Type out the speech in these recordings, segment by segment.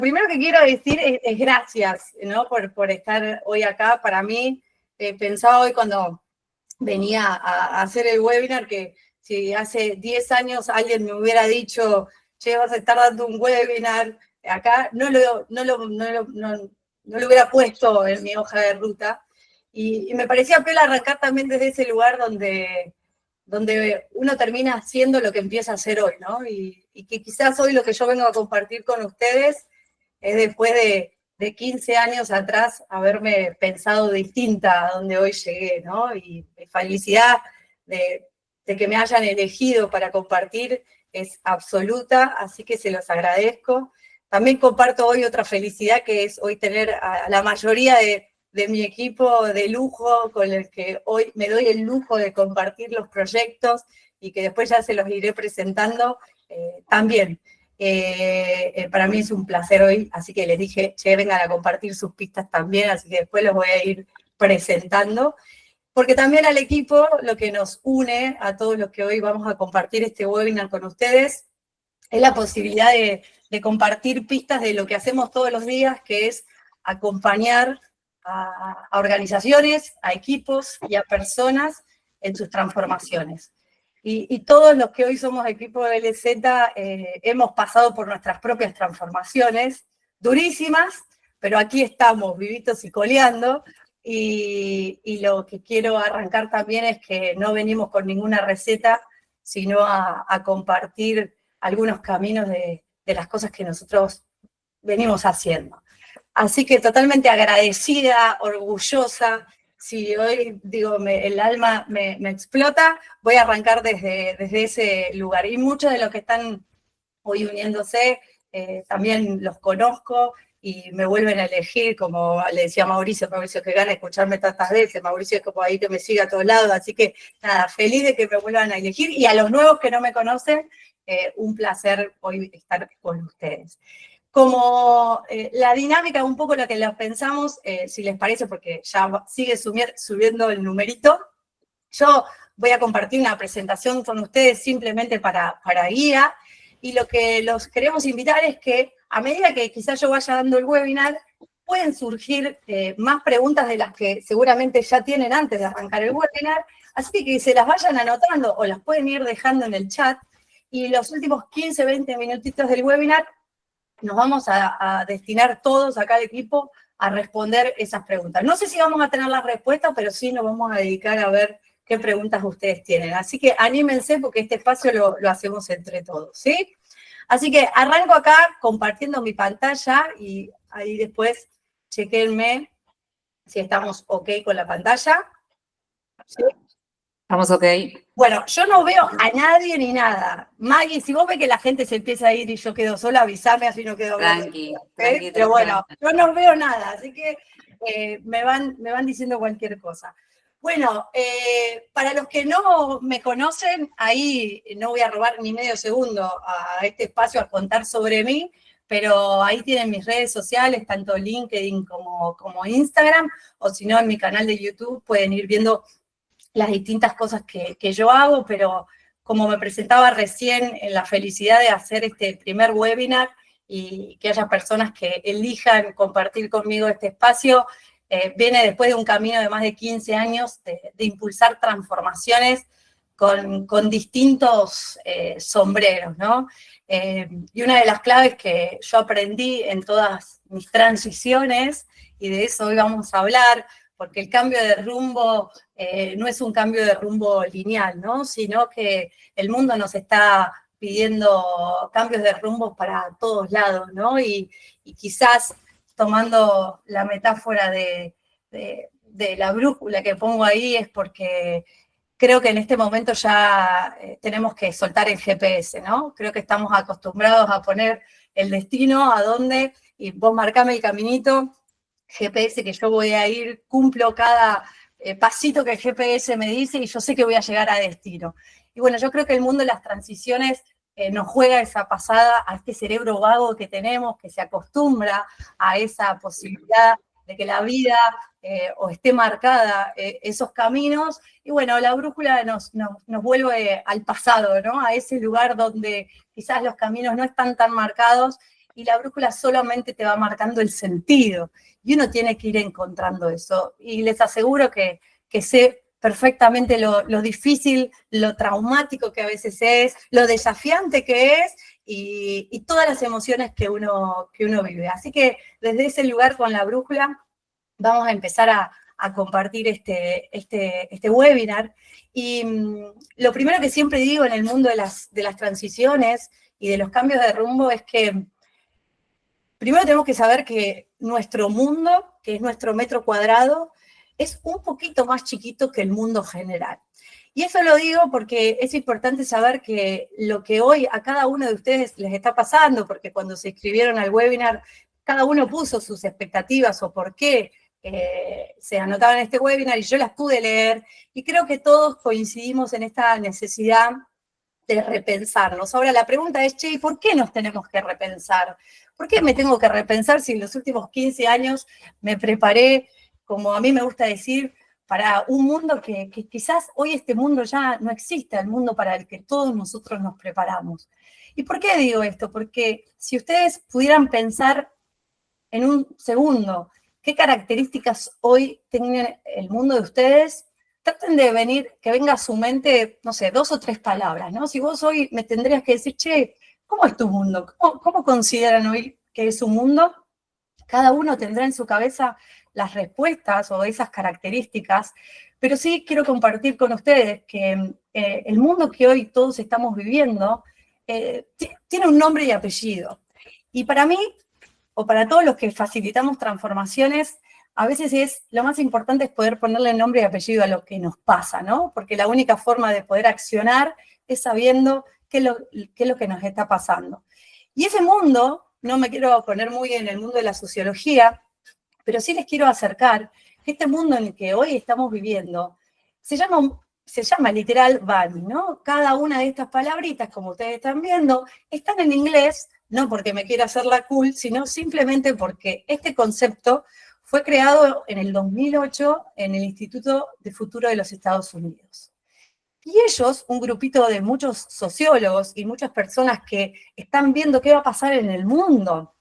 primero que quiero decir es gracias, ¿no? Por estar hoy acá. Para mí, pensaba hoy cuando venía a hacer el webinar que si hace 10 años alguien me hubiera dicho, che, vas a estar dando un webinar, acá no lo hubiera puesto en mi hoja de ruta. Y me parecía pena arrancar también desde ese lugar donde uno termina haciendo lo que empieza a hacer hoy, ¿no? Y que quizás hoy lo que yo vengo a compartir con ustedes es después de 15 años atrás haberme pensado distinta a donde hoy llegué, ¿no? Y mi felicidad de que me hayan elegido para compartir es absoluta, así que se los agradezco. También comparto hoy otra felicidad, que es hoy tener a la mayoría de mi equipo de lujo, con el que hoy me doy el lujo de compartir los proyectos y que después ya se los iré presentando también. Para mí es un placer hoy, así que les dije, che, vengan a compartir sus pistas también, así que después los voy a ir presentando. Porque también al equipo lo que nos une a todos los que hoy vamos a compartir este webinar con ustedes es la posibilidad de compartir pistas de lo que hacemos todos los días, que es acompañar a organizaciones, a equipos y a personas en sus transformaciones. Y todos los que hoy somos equipo de LZ hemos pasado por nuestras propias transformaciones, durísimas, pero aquí estamos, vivitos y coleando. Y lo que quiero arrancar también es que no venimos con ninguna receta, sino a compartir algunos caminos de las cosas que nosotros venimos haciendo. Así que totalmente agradecida, orgullosa. Si hoy, digo, el alma me explota, voy a arrancar desde ese lugar. Y muchos de los que están hoy uniéndose, también los conozco y me vuelven a elegir, como le decía Mauricio, que gana escucharme tantas veces, Mauricio es como ahí que me sigue a todos lados, así que nada, feliz de que me vuelvan a elegir, y a los nuevos que no me conocen, un placer hoy estar con ustedes. Como la dinámica, un poco lo que la pensamos, si les parece, porque ya sigue subiendo el numerito, yo voy a compartir una presentación con ustedes simplemente para guía, y lo que los queremos invitar es que a medida que quizás yo vaya dando el webinar, pueden surgir más preguntas de las que seguramente ya tienen antes de arrancar el webinar, así que se las vayan anotando o las pueden ir dejando en el chat, y los últimos 15, 20 minutitos del webinar nos vamos a destinar todos acá al equipo a responder esas preguntas. No sé si vamos a tener las respuestas, pero sí nos vamos a dedicar a ver qué preguntas ustedes tienen. Así que anímense porque este espacio lo hacemos entre todos, ¿sí? Así que arranco acá compartiendo mi pantalla y ahí después chequenme si estamos ok con la pantalla. ¿Sí? Estamos ok. Bueno, yo no veo a nadie ni nada. Maggie, si vos ves que la gente se empieza a ir y yo quedo sola, avísame, así no quedo tranqui, bien. tranqui. Pero bueno, yo no veo nada, así que me van diciendo cualquier cosa. Bueno, para los que no me conocen, ahí no voy a robar ni medio segundo a este espacio a contar sobre mí, pero ahí tienen mis redes sociales, tanto LinkedIn como Instagram, o si no, en mi canal de YouTube pueden ir viendo las distintas cosas que yo hago, pero como me presentaba recién, en la felicidad de hacer este primer webinar y que haya personas que elijan compartir conmigo este espacio, viene después de un camino de más de 15 años de impulsar transformaciones con distintos sombreros, ¿no? Y una de las claves que yo aprendí en todas mis transiciones, y de eso hoy vamos a hablar, porque el cambio de rumbo no es un cambio de rumbo lineal, ¿no? Sino que el mundo nos está pidiendo cambios de rumbo para todos lados, ¿no? Y quizás tomando la metáfora de la brújula que pongo ahí es porque creo que en este momento ya tenemos que soltar el GPS, ¿no? Creo que estamos acostumbrados a poner el destino a dónde, y vos marcame el caminito, GPS que yo voy a ir, cumplo cada pasito que el GPS me dice y yo sé que voy a llegar a destino. Y bueno, yo creo que el mundo de las transiciones nos juega esa pasada a este cerebro vago que tenemos, que se acostumbra a esa posibilidad de que la vida o esté marcada esos caminos. Y bueno, la brújula nos vuelve al pasado, ¿no? A ese lugar donde quizás los caminos no están tan marcados y la brújula solamente te va marcando el sentido, y uno tiene que ir encontrando eso. Y les aseguro que sé perfectamente lo difícil, lo traumático que a veces es, lo desafiante que es, y todas las emociones que uno vive. Así que desde ese lugar con la brújula vamos a empezar a compartir este webinar. Y lo primero que siempre digo en el mundo de las transiciones y de los cambios de rumbo es que primero tenemos que saber que nuestro mundo, que es nuestro metro cuadrado, es un poquito más chiquito que el mundo general. Y eso lo digo porque es importante saber que lo que hoy a cada uno de ustedes les está pasando, porque cuando se inscribieron al webinar, cada uno puso sus expectativas o por qué se anotaban en este webinar, y yo las pude leer, y creo que todos coincidimos en esta necesidad de repensarnos. Ahora la pregunta es, che, ¿por qué nos tenemos que repensar? ¿Por qué me tengo que repensar si en los últimos 15 años me preparé, como a mí me gusta decir, para un mundo que quizás hoy este mundo ya no existe, el mundo para el que todos nosotros nos preparamos? ¿Y por qué digo esto? Porque si ustedes pudieran pensar en un segundo qué características hoy tiene el mundo de ustedes, traten de que venga a su mente, no sé, 2 o 3 palabras, ¿no? Si vos hoy me tendrías que decir, che, ¿cómo es tu mundo? ¿Cómo consideran hoy que es su mundo? Cada uno tendrá en su cabeza las respuestas o esas características, pero sí quiero compartir con ustedes que el mundo que hoy todos estamos viviendo tiene un nombre y apellido. Y para mí, o para todos los que facilitamos transformaciones, a veces lo más importante es poder ponerle nombre y apellido a lo que nos pasa, ¿no? Porque la única forma de poder accionar es sabiendo qué es lo que nos está pasando. Y ese mundo, no me quiero poner muy en el mundo de la sociología, pero sí les quiero acercar que este mundo en el que hoy estamos viviendo se llama literal Bani, ¿no? Cada una de estas palabritas, como ustedes están viendo, están en inglés, no porque me quiera hacer la cool, sino simplemente porque este concepto fue creado en el 2008 en el Instituto de Futuro de los Estados Unidos. Y ellos, un grupito de muchos sociólogos y muchas personas que están viendo qué va a pasar en el mundo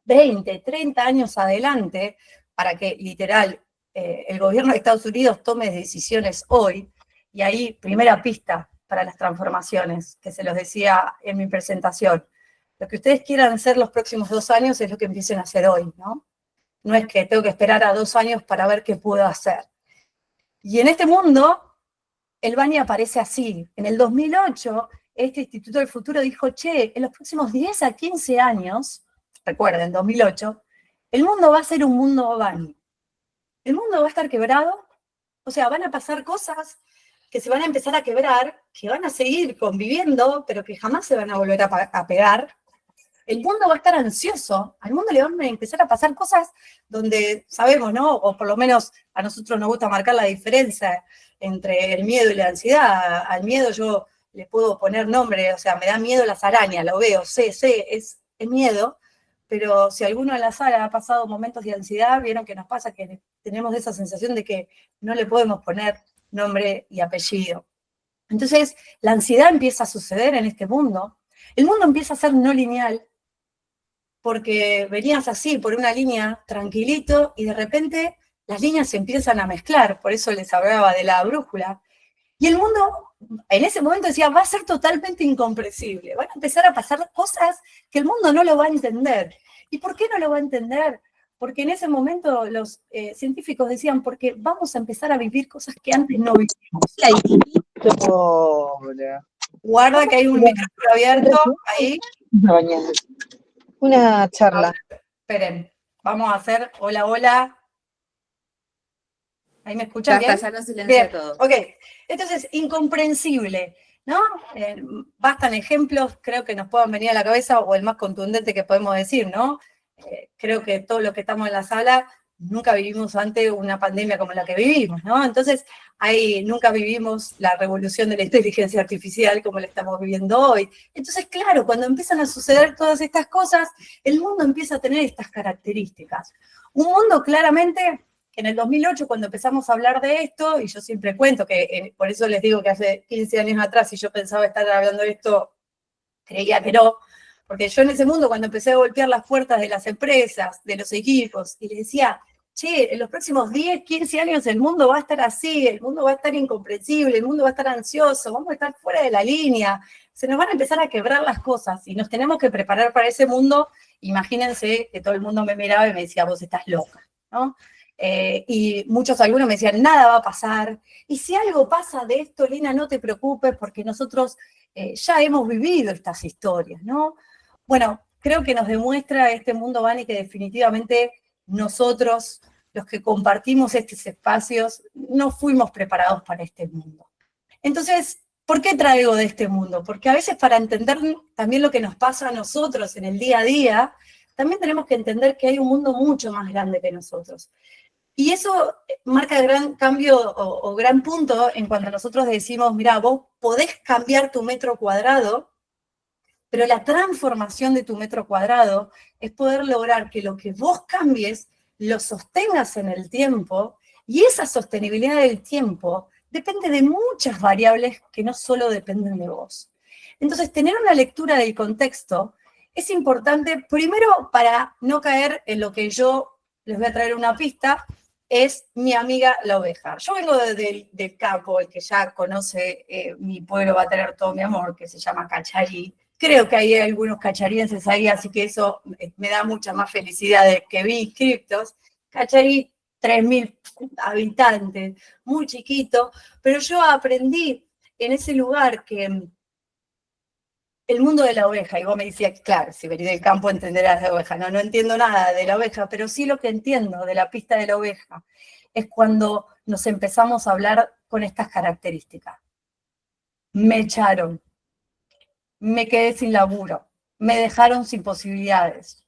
20, 30 años adelante, para que literal el gobierno de Estados Unidos tome decisiones hoy, y ahí primera pista para las transformaciones, que se los decía en mi presentación. Lo que ustedes quieran hacer los próximos 2 años es lo que empiecen a hacer hoy, ¿no? No es que tengo que esperar a 2 años para ver qué puedo hacer. Y en este mundo, el Bani aparece así. En el 2008, este Instituto del Futuro dijo, che, en los próximos 10 a 15 años, recuerden, 2008, el mundo va a ser un mundo Bani. El mundo va a estar quebrado, o sea, van a pasar cosas que se van a empezar a quebrar, que van a seguir conviviendo, pero que jamás se van a volver a pegar. El mundo va a estar ansioso, al mundo le van a empezar a pasar cosas donde sabemos, ¿no? O por lo menos a nosotros nos gusta marcar la diferencia entre el miedo y la ansiedad. Al miedo yo le puedo poner nombre, o sea, me da miedo las arañas, lo veo, sé, es miedo, pero si alguno en la sala ha pasado momentos de ansiedad, vieron que nos pasa que tenemos esa sensación de que no le podemos poner nombre y apellido. Entonces, la ansiedad empieza a suceder en este mundo. El mundo empieza a ser no lineal, porque venías así, por una línea, tranquilito, y de repente las líneas se empiezan a mezclar, por eso les hablaba de la brújula. Y el mundo, en ese momento decía, va a ser totalmente incomprensible, van a empezar a pasar cosas que el mundo no lo va a entender. ¿Y por qué no lo va a entender? Porque en ese momento los científicos decían, porque vamos a empezar a vivir cosas que antes no vivíamos. Guarda que hay un micrófono abierto ahí. Una charla. Esperen, vamos a hacer hola, hola. ¿Ahí me escuchan bien? Ya no silencia todo. Ok, entonces, incomprensible, ¿no? Bastan ejemplos, creo que nos puedan venir a la cabeza, o el más contundente que podemos decir, ¿no? Creo que todos los que estamos en la sala nunca vivimos antes una pandemia como la que vivimos, ¿no? Entonces, nunca vivimos la revolución de la inteligencia artificial como la estamos viviendo hoy. Entonces, claro, cuando empiezan a suceder todas estas cosas, el mundo empieza a tener estas características. Un mundo claramente, en el 2008, cuando empezamos a hablar de esto, y yo siempre cuento que, por eso les digo que hace 15 años atrás, si yo pensaba estar hablando de esto, creía que no, Porque yo en ese mundo, cuando empecé a golpear las puertas de las empresas, de los equipos, y les decía, che, en los próximos 10, 15 años el mundo va a estar así, el mundo va a estar incomprensible, el mundo va a estar ansioso, vamos a estar fuera de la línea, se nos van a empezar a quebrar las cosas y nos tenemos que preparar para ese mundo. Imagínense que todo el mundo me miraba y me decía, vos estás loca, ¿no? Y algunos me decían, nada va a pasar. Y si algo pasa de esto, Lina, no te preocupes, porque nosotros ya hemos vivido estas historias, ¿no? Bueno, creo que nos demuestra este mundo, Vani, que definitivamente nosotros, los que compartimos estos espacios, no fuimos preparados para este mundo. Entonces, ¿por qué traigo de este mundo? Porque a veces para entender también lo que nos pasa a nosotros en el día a día, también tenemos que entender que hay un mundo mucho más grande que nosotros. Y eso marca gran cambio o gran punto en cuando nosotros decimos, mira, vos podés cambiar tu metro cuadrado, pero la transformación de tu metro cuadrado es poder lograr que lo que vos cambies lo sostengas en el tiempo, y esa sostenibilidad del tiempo depende de muchas variables que no solo dependen de vos. Entonces, tener una lectura del contexto es importante, primero para no caer en lo que yo les voy a traer una pista, es mi amiga la oveja. Yo vengo del campo, el que ya conoce mi pueblo va a tener todo mi amor, que se llama Cacharí. Creo que hay algunos cacharienses ahí, así que eso me da mucha más felicidad de que vi inscriptos. Cacharí, 3.000 habitantes, muy chiquito, pero yo aprendí en ese lugar que el mundo de la oveja, y vos me decías, claro, si venís del campo entenderás de oveja, no entiendo nada de la oveja, pero sí lo que entiendo de la pista de la oveja es cuando nos empezamos a hablar con estas características. Me echaron, me quedé sin laburo, me dejaron sin posibilidades,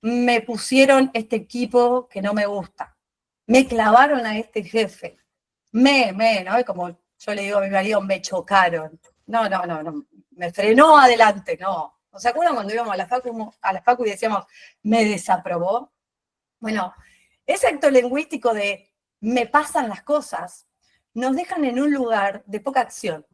me pusieron este equipo que no me gusta, me clavaron a este jefe, ¿no? Como yo le digo a mi marido, me chocaron. No, me frenó adelante, no. ¿No se acuerdan cuando íbamos a la facu y decíamos, me desaprobó? Bueno, ese acto lingüístico de me pasan las cosas, nos dejan en un lugar de poca acción.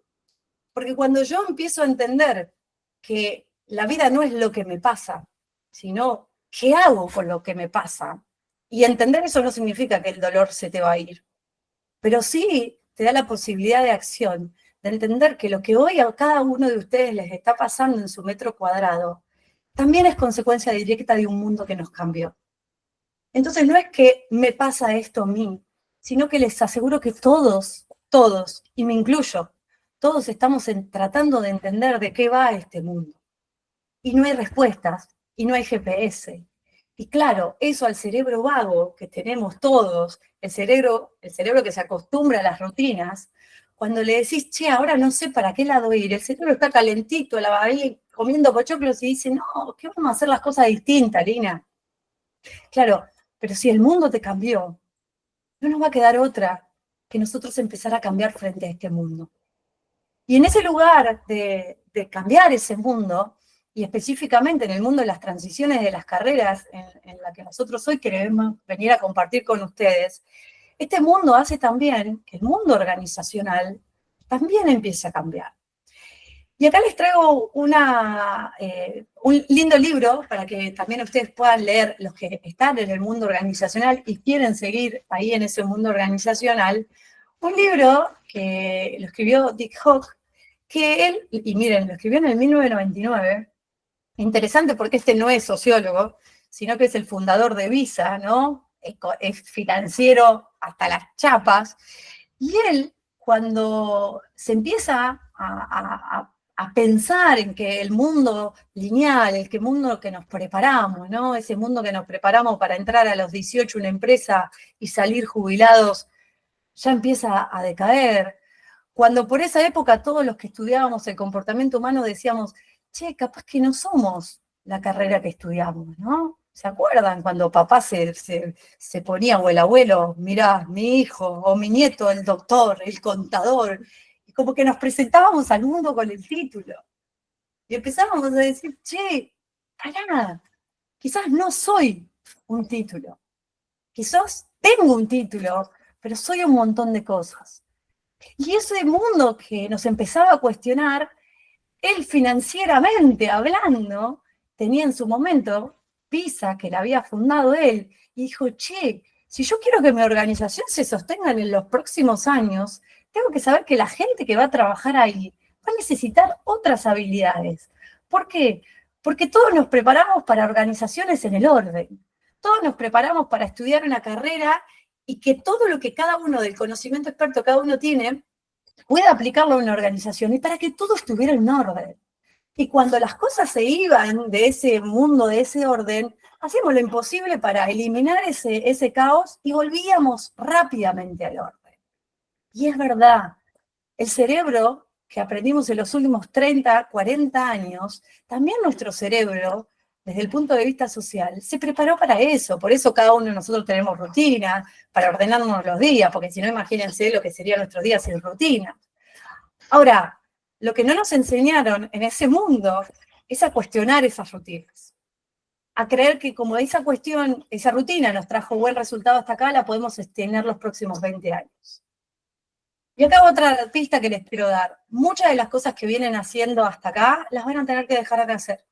Porque cuando yo empiezo a entender que la vida no es lo que me pasa, sino qué hago con lo que me pasa, y entender eso no significa que el dolor se te va a ir, pero sí te da la posibilidad de acción, de entender que lo que hoy a cada uno de ustedes les está pasando en su metro cuadrado, también es consecuencia directa de un mundo que nos cambió. Entonces no es que me pasa esto a mí, sino que les aseguro que todos, y me incluyo, todos estamos tratando de entender de qué va este mundo. Y no hay respuestas, y no hay GPS. Y claro, eso al cerebro vago que tenemos todos, el cerebro que se acostumbra a las rutinas, cuando le decís, che, ahora no sé para qué lado ir, el cerebro está calentito, la va ahí comiendo pochoclos y dice, no, ¿qué vamos a hacer las cosas distintas, Lina? Claro, pero si el mundo te cambió, no nos va a quedar otra que nosotros empezar a cambiar frente a este mundo. Y en ese lugar de cambiar ese mundo, y específicamente en el mundo de las transiciones de las carreras en la que nosotros hoy queremos venir a compartir con ustedes, este mundo hace también que el mundo organizacional también empiece a cambiar. Y acá les traigo un lindo libro para que también ustedes puedan leer, los que están en el mundo organizacional y quieren seguir ahí en ese mundo organizacional, un libro que lo escribió Dick Hock, que él, y miren, lo escribió en el 1999, interesante porque este no es sociólogo, sino que es el fundador de Visa, ¿no? Es financiero hasta las chapas, y él, cuando se empieza a pensar en que el mundo lineal, el mundo que nos preparamos, ¿no? Ese mundo que nos preparamos para entrar a los 18 en una empresa y salir jubilados, ya empieza a decaer. Cuando por esa época todos los que estudiábamos el comportamiento humano decíamos, che, capaz que no somos la carrera que estudiamos, ¿no? ¿Se acuerdan cuando papá se ponía, o el abuelo, mirá, mi hijo, o mi nieto, el doctor, el contador, y como que nos presentábamos al mundo con el título. Y empezábamos a decir, che, pará, quizás no soy un título, quizás tengo un título, pero soy un montón de cosas. Y ese mundo que nos empezaba a cuestionar, él financieramente hablando, tenía en su momento Pisa, que la había fundado él, y dijo, che, si yo quiero que mi organización se sostenga en los próximos años, tengo que saber que la gente que va a trabajar ahí va a necesitar otras habilidades. ¿Por qué? Porque todos nos preparamos para organizaciones en el orden. Todos nos preparamos para estudiar una carrera y que todo lo que cada uno, del conocimiento experto cada uno tiene, pueda aplicarlo a una organización y para que todo estuviera en orden. Y cuando las cosas se iban de ese mundo, de ese orden, hacíamos lo imposible para eliminar ese caos y volvíamos rápidamente al orden. Y es verdad, el cerebro que aprendimos en los últimos 30, 40 años, también nuestro cerebro, desde el punto de vista social, se preparó para eso. Por eso cada uno de nosotros tenemos rutina, para ordenarnos los días, porque si no, imagínense lo que serían nuestros días sin rutina. Ahora, lo que no nos enseñaron en ese mundo es a cuestionar esas rutinas. A creer que como esa rutina nos trajo buen resultado hasta acá, la podemos tener los próximos 20 años. Y acá otra pista que les quiero dar. Muchas de las cosas que vienen haciendo hasta acá, las van a tener que dejar de hacer.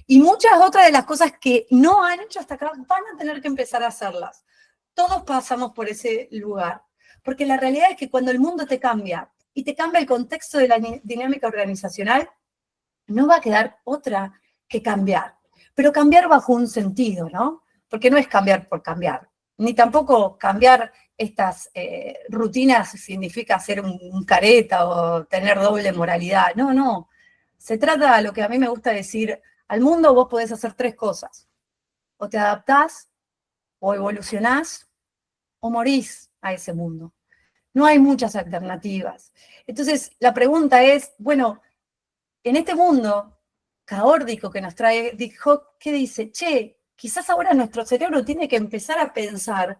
Y muchas otras de las cosas que no han hecho hasta acá, van a tener que empezar a hacerlas. Todos pasamos por ese lugar. Porque la realidad es que cuando el mundo te cambia, y te cambia el contexto de la dinámica organizacional, no va a quedar otra que cambiar. Pero cambiar bajo un sentido, ¿no? Porque no es cambiar por cambiar, ni tampoco cambiar estas rutinas significa ser un careta o tener doble moralidad. No, no. Se trata de lo que a mí me gusta decir, al mundo vos podés hacer 3 cosas. O te adaptás, o evolucionás, o morís a ese mundo. No hay muchas alternativas. Entonces, la pregunta es, bueno, en este mundo caórdico que nos trae Dick Hock, ¿qué dice? Che, quizás ahora nuestro cerebro tiene que empezar a pensar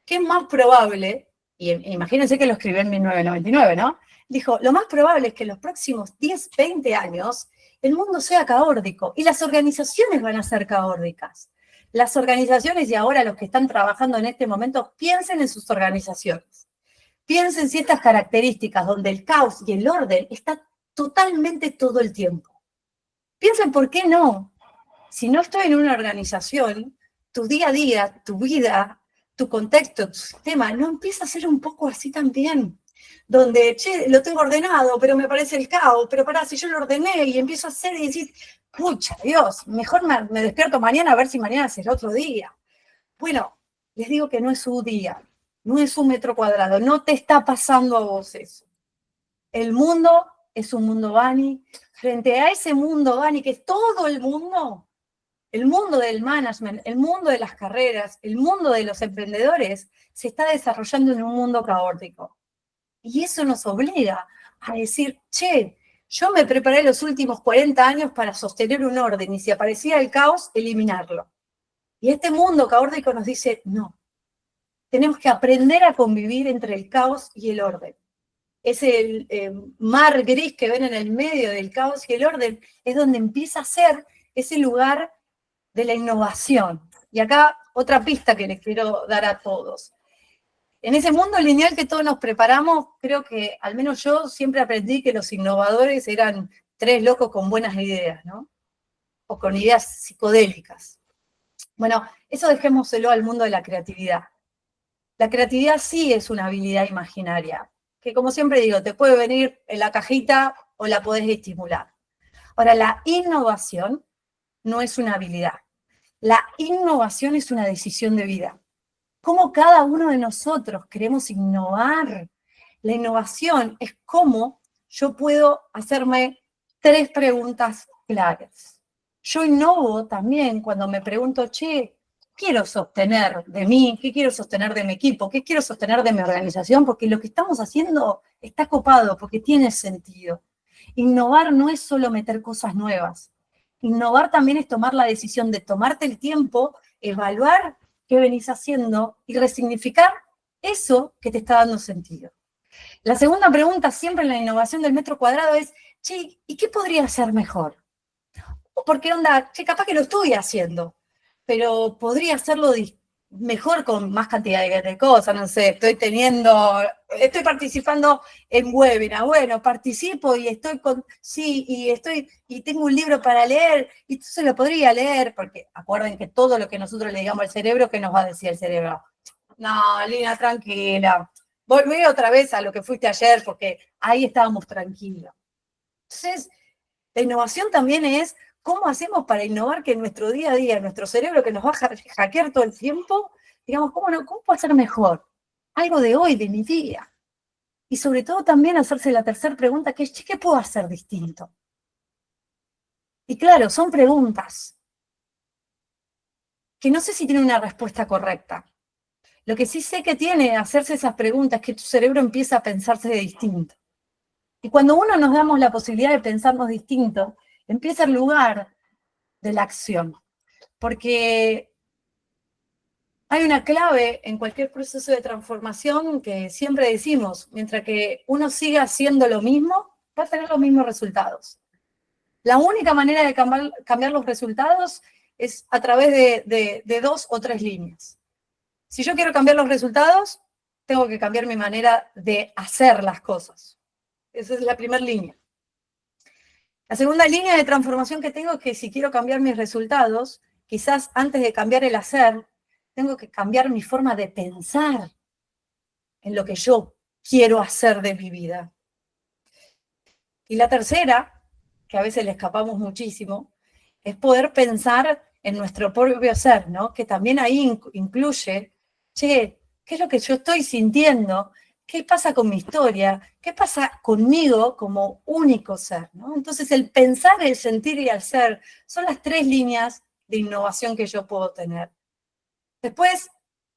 qué es más probable, y imagínense que lo escribió en 1999, ¿no? Dijo, lo más probable es que en los próximos 10, 20 años el mundo sea caórdico y las organizaciones van a ser caórdicas. Las organizaciones, y ahora los que están trabajando en este momento, piensen en sus organizaciones. Piensen si estas características donde el caos y el orden están totalmente todo el tiempo. Piensen por qué no. Si no estoy en una organización, tu día a día, tu vida, tu contexto, tu sistema, ¿no empieza a ser un poco así también? Donde, che, lo tengo ordenado, pero me parece el caos, pero pará, si yo lo ordené y empiezo a hacer y decir, pucha, Dios, mejor me despierto mañana a ver si mañana es el otro día. Bueno, les digo que no es su día. No es un metro cuadrado, no te está pasando a vos eso. El mundo es un mundo Bani. Frente a ese mundo Bani, que es todo el mundo del management, el mundo de las carreras, el mundo de los emprendedores, se está desarrollando en un mundo caótico. Y eso nos obliga a decir, che, yo me preparé los últimos 40 años para sostener un orden, y si aparecía el caos, eliminarlo. Y este mundo caótico nos dice, no. Tenemos que aprender a convivir entre el caos y el orden. Ese mar gris que ven en el medio del caos y el orden es donde empieza a ser ese lugar de la innovación. Y acá otra pista que les quiero dar a todos. En ese mundo lineal que todos nos preparamos, creo que, al menos yo, siempre aprendí que los innovadores eran 3 locos con buenas ideas, ¿no? O con ideas psicodélicas. Bueno, eso dejémoselo al mundo de la creatividad. La creatividad sí es una habilidad imaginaria, que como siempre digo, te puede venir en la cajita o la podés estimular. Ahora, la innovación no es una habilidad. La innovación es una decisión de vida. ¿Cómo cada uno de nosotros queremos innovar? La innovación es cómo yo puedo hacerme 3 preguntas claras. Yo innovo también cuando me pregunto, che, quiero sostener de mí, qué quiero sostener de mi equipo, qué quiero sostener de mi organización, porque lo que estamos haciendo está copado, porque tiene sentido. Innovar no es solo meter cosas nuevas. Innovar también es tomar la decisión de tomarte el tiempo, evaluar qué venís haciendo y resignificar eso que te está dando sentido. La segunda pregunta siempre en la innovación del metro cuadrado es, che, ¿y qué podría ser mejor? Porque onda, che, capaz que lo estoy haciendo, pero podría hacerlo mejor con más cantidad de cosas, no sé, estoy participando en webinar, bueno, participo y y tengo un libro para leer, y entonces lo podría leer, porque acuerden que todo lo que nosotros le digamos al cerebro, ¿qué nos va a decir el cerebro? No, Lina, tranquila, volví otra vez a lo que fuiste ayer, porque ahí estábamos tranquilos. Entonces, la innovación también es cómo hacemos para innovar que en nuestro día a día, nuestro cerebro que nos va a hackear todo el tiempo, digamos, ¿cómo puedo hacer mejor? Algo de hoy, de mi día. Y sobre todo también hacerse la tercera pregunta, que es, ¿qué puedo hacer distinto? Y claro, son preguntas que no sé si tienen una respuesta correcta. Lo que sí sé que tiene hacerse esas preguntas es que tu cerebro empieza a pensarse de distinto. Y cuando uno nos damos la posibilidad de pensarnos distinto, empieza el lugar de la acción. Porque hay una clave en cualquier proceso de transformación que siempre decimos, mientras que uno siga haciendo lo mismo, va a tener los mismos resultados. La única manera de cambiar los resultados es a través de 2 o 3 líneas. Si yo quiero cambiar los resultados, tengo que cambiar mi manera de hacer las cosas. Esa es la primera línea. La segunda línea de transformación que tengo es que si quiero cambiar mis resultados, quizás antes de cambiar el hacer, tengo que cambiar mi forma de pensar en lo que yo quiero hacer de mi vida. Y la tercera, que a veces le escapamos muchísimo, es poder pensar en nuestro propio ser, ¿no? Que también ahí incluye, che, ¿qué es lo que yo estoy sintiendo? ¿Qué pasa con mi historia? ¿Qué pasa conmigo como único ser? ¿No? Entonces el pensar, el sentir y el ser son las 3 líneas de innovación que yo puedo tener. Después,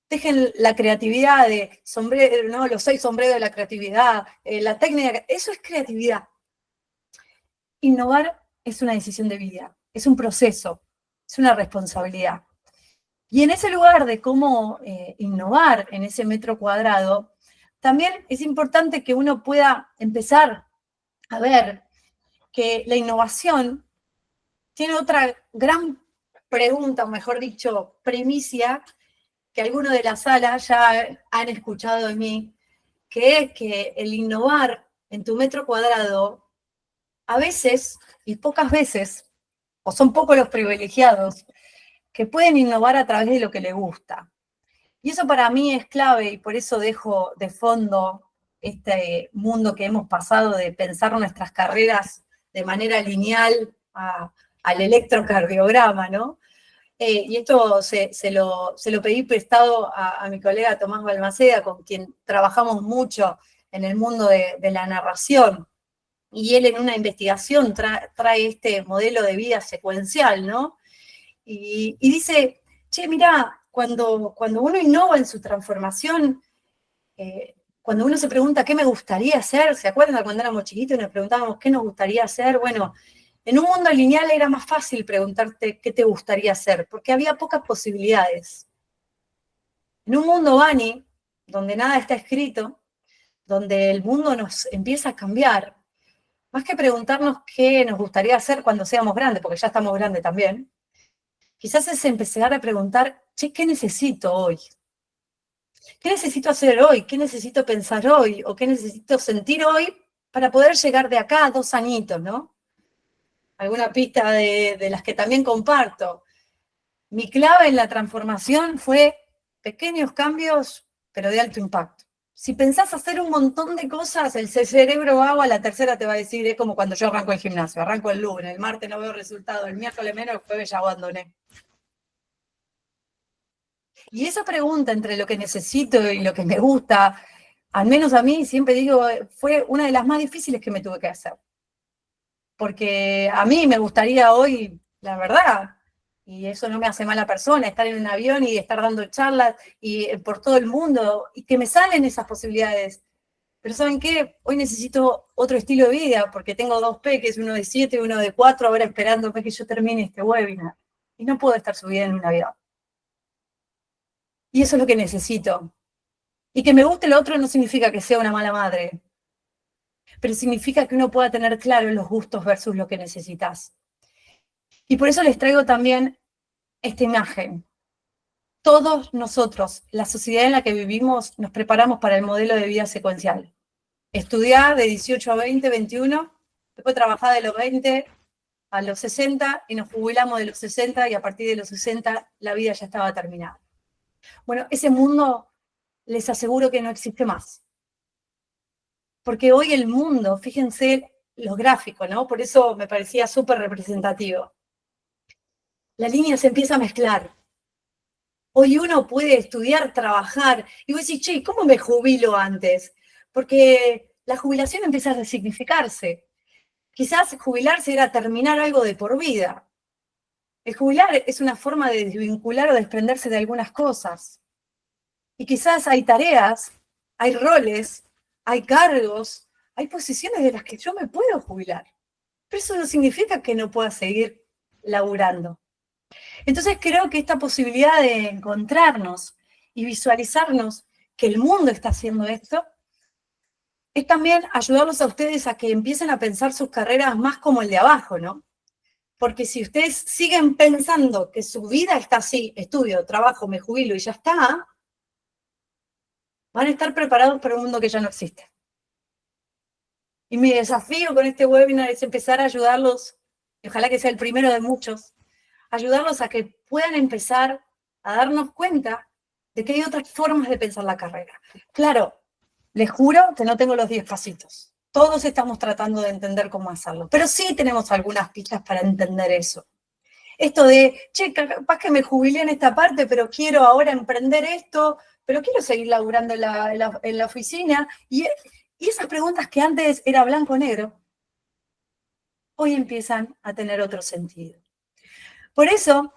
dejen la creatividad de sombrero, ¿no? Los 6 sombreros de la creatividad, la técnica, eso es creatividad. Innovar es una decisión de vida, es un proceso, es una responsabilidad. Y en ese lugar de cómo innovar en ese metro cuadrado, también es importante que uno pueda empezar a ver que la innovación tiene otra gran pregunta, o mejor dicho, primicia, que algunos de la sala ya han escuchado de mí, que es que el innovar en tu metro cuadrado, a veces, y pocas veces, o son pocos los privilegiados, que pueden innovar a través de lo que les gusta. Y eso para mí es clave, y por eso dejo de fondo este mundo que hemos pasado de pensar nuestras carreras de manera lineal al electrocardiograma, ¿no? Y esto se lo pedí prestado a mi colega Tomás Balmaceda, con quien trabajamos mucho en el mundo de la narración. Y él en una investigación trae este modelo de vida secuencial, ¿no? Y dice, che, mirá, cuando uno innova en su transformación, cuando uno se pregunta qué me gustaría hacer, ¿se acuerdan de cuando éramos chiquitos y nos preguntábamos qué nos gustaría hacer? Bueno, en un mundo lineal era más fácil preguntarte qué te gustaría hacer, porque había pocas posibilidades. En un mundo Bani, donde nada está escrito, donde el mundo nos empieza a cambiar, más que preguntarnos qué nos gustaría hacer cuando seamos grandes, porque ya estamos grandes también, quizás es empezar a preguntar, che, ¿qué necesito hoy? ¿Qué necesito hacer hoy? ¿Qué necesito pensar hoy? ¿O qué necesito sentir hoy para poder llegar de acá a 2 añitos, ¿no? Alguna pista de las que también comparto. Mi clave en la transformación fue pequeños cambios, pero de alto impacto. Si pensás hacer un montón de cosas, el cerebro vago a la tercera te va a decir, es como cuando yo arranco el gimnasio, arranco el lunes, el martes no veo resultado, el miércoles menos, el jueves ya abandoné. Y esa pregunta entre lo que necesito y lo que me gusta, al menos a mí, siempre digo, fue una de las más difíciles que me tuve que hacer. Porque a mí me gustaría hoy, la verdad, y eso no me hace mala persona, estar en un avión y estar dando charlas y por todo el mundo, y que me salen esas posibilidades. Pero ¿saben qué? Hoy necesito otro estilo de vida, porque tengo 2 peques, uno de 7 y uno de 4, ahora esperando que yo termine este webinar. Y no puedo estar subida en un avión. Y eso es lo que necesito. Y que me guste lo otro no significa que sea una mala madre, pero significa que uno pueda tener claro los gustos versus lo que necesitas. Y por eso les traigo también esta imagen. todos nosotros, la sociedad en la que vivimos, nos preparamos para el modelo de vida secuencial. Estudiar de 18 a 20, 21, después trabajar de los 20 a los 60 y nos jubilamos de los 60 y a partir de los 60 la vida ya estaba terminada. Bueno, ese mundo les aseguro que no existe más. Porque hoy el mundo, fíjense los gráficos, ¿no? Por eso me parecía súper representativo. La línea se empieza a mezclar. Hoy uno puede estudiar, trabajar, y vos decís, che, ¿cómo me jubilo antes? Porque la jubilación empieza a resignificarse. Quizás jubilarse era terminar algo de por vida. El jubilar es una forma de desvincular o desprenderse de algunas cosas. Y quizás hay tareas, hay roles, hay cargos, hay posiciones de las que yo me puedo jubilar. Pero eso no significa que no pueda seguir laburando. Entonces creo que esta posibilidad de encontrarnos y visualizarnos que el mundo está haciendo esto, es también ayudarlos a ustedes a que empiecen a pensar sus carreras más como el de abajo, ¿no? Porque si ustedes siguen pensando que su vida está así, estudio, trabajo, me jubilo y ya está, van a estar preparados para un mundo que ya no existe. Y mi desafío con este webinar es empezar a ayudarlos, y ojalá que sea el primero de muchos, ayudarlos a que puedan empezar a darnos cuenta de que hay otras formas de pensar la carrera. Claro, les juro que no tengo los 10 pasitos. Todos estamos tratando de entender cómo hacerlo, pero sí tenemos algunas pistas para entender eso. Esto de, che, capaz que me jubilé en esta parte, pero quiero ahora emprender esto, pero quiero seguir laburando en la oficina. Y esas preguntas que antes era blanco-negro, hoy empiezan a tener otro sentido. Por eso,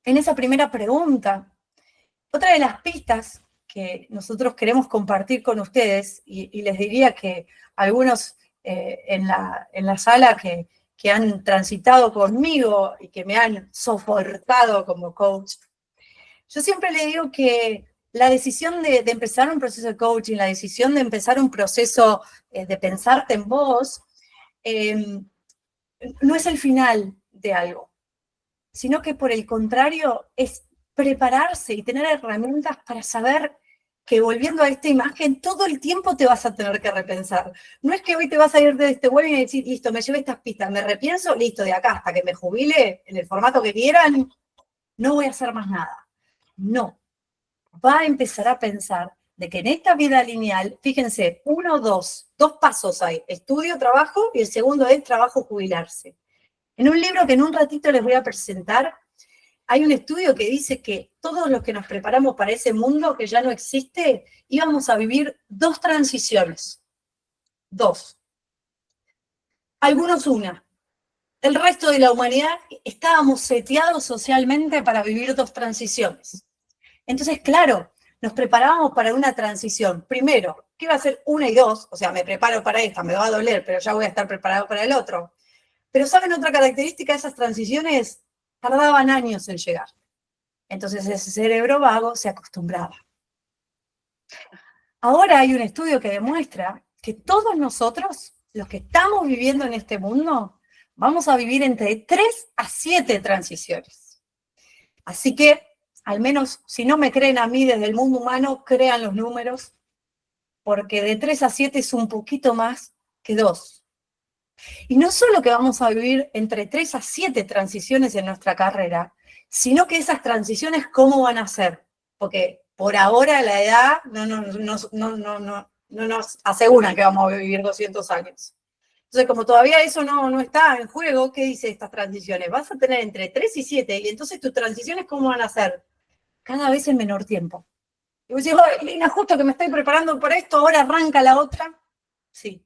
en esa primera pregunta, otra de las pistas que nosotros queremos compartir con ustedes, y les diría que algunos en la sala que han transitado conmigo y que me han soportado como coach, yo siempre le digo que la decisión de empezar un proceso de coaching, la decisión de empezar un proceso de pensarte en vos, no es el final de algo, sino que por el contrario es prepararse y tener herramientas para saber que, volviendo a esta imagen, todo el tiempo te vas a tener que repensar. No es que hoy te vas a ir de este webinar y decir, listo, me llevé estas pistas, me repienso, listo, de acá hasta que me jubile en el formato que quieran, no voy a hacer más nada. No, va a empezar a pensar de que en esta vida lineal, fíjense, dos pasos hay, estudio, trabajo, y el segundo es trabajo, jubilarse. En un libro que en un ratito les voy a presentar, hay un estudio que dice que todos los que nos preparamos para ese mundo que ya no existe, íbamos a vivir 2 transiciones. 2. Algunos una. El resto de la humanidad estábamos seteados socialmente para vivir 2 transiciones. Entonces, claro, nos preparábamos para una transición. Primero, que iba a ser 1 y 2, o sea, me preparo para esta, me va a doler, pero ya voy a estar preparado para el otro. Pero ¿saben otra característica de esas transiciones? Tardaban años en llegar. Entonces ese cerebro vago se acostumbraba. Ahora hay un estudio que demuestra que todos nosotros, los que estamos viviendo en este mundo, vamos a vivir entre 3 a 7 transiciones. Así que, al menos, si no me creen a mí desde el mundo humano, crean los números, porque de 3 a 7 es un poquito más que 2. Y no solo que vamos a vivir entre 3 a 7 transiciones en nuestra carrera, sino que esas transiciones, ¿cómo van a ser? Porque por ahora la edad no nos asegura que vamos a vivir 200 años. Entonces, como todavía eso no está en juego, ¿qué dice estas transiciones? Vas a tener entre 3 y 7, y entonces tus transiciones, ¿cómo van a ser? Cada vez en menor tiempo. Y vos decís, oh, Lina, justo que me estoy preparando por esto, ahora arranca la otra. Sí,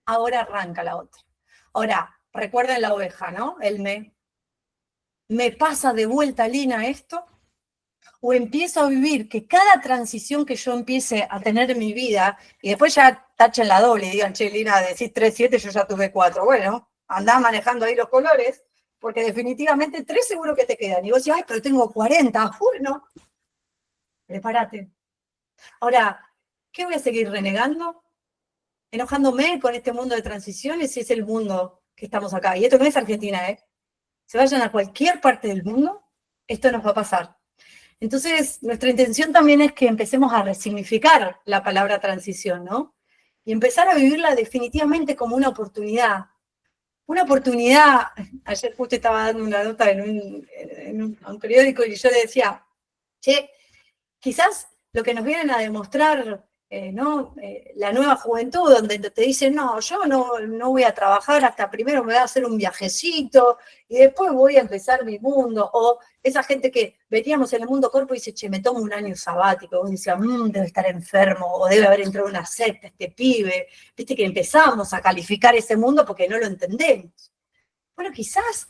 ahora arranca la otra. Ahora, recuerden la oveja, ¿no? El me pasa de vuelta, Lina, esto, o empiezo a vivir que cada transición que yo empiece a tener en mi vida, y después ya tachen la doble y digan, che, Lina, decís 3, 7, yo ya tuve 4. Bueno, andá manejando ahí los colores, porque definitivamente 3 seguro que te quedan. Y vos decís, ay, pero tengo 40. Bueno, prepárate. Ahora, ¿qué voy a seguir renegando? Enojándome con este mundo de transiciones, si es el mundo que estamos acá. Y esto no es Argentina, ¿eh? Se vayan a cualquier parte del mundo, esto nos va a pasar. Entonces, nuestra intención también es que empecemos a resignificar la palabra transición, ¿no? Y empezar a vivirla definitivamente como una oportunidad. Una oportunidad, ayer justo estaba dando una nota a un periódico y yo le decía, che, quizás lo que nos vienen a demostrar ¿no? La nueva juventud, donde te dicen, no, yo no voy a trabajar hasta primero me voy a hacer un viajecito y después voy a empezar mi mundo, o esa gente que veníamos en el mundo corpo y dice, che, me tomo un año sabático, vos decías, debe estar enfermo, o debe haber entrado en una secta este pibe, viste que empezamos a calificar ese mundo porque no lo entendemos. Bueno, quizás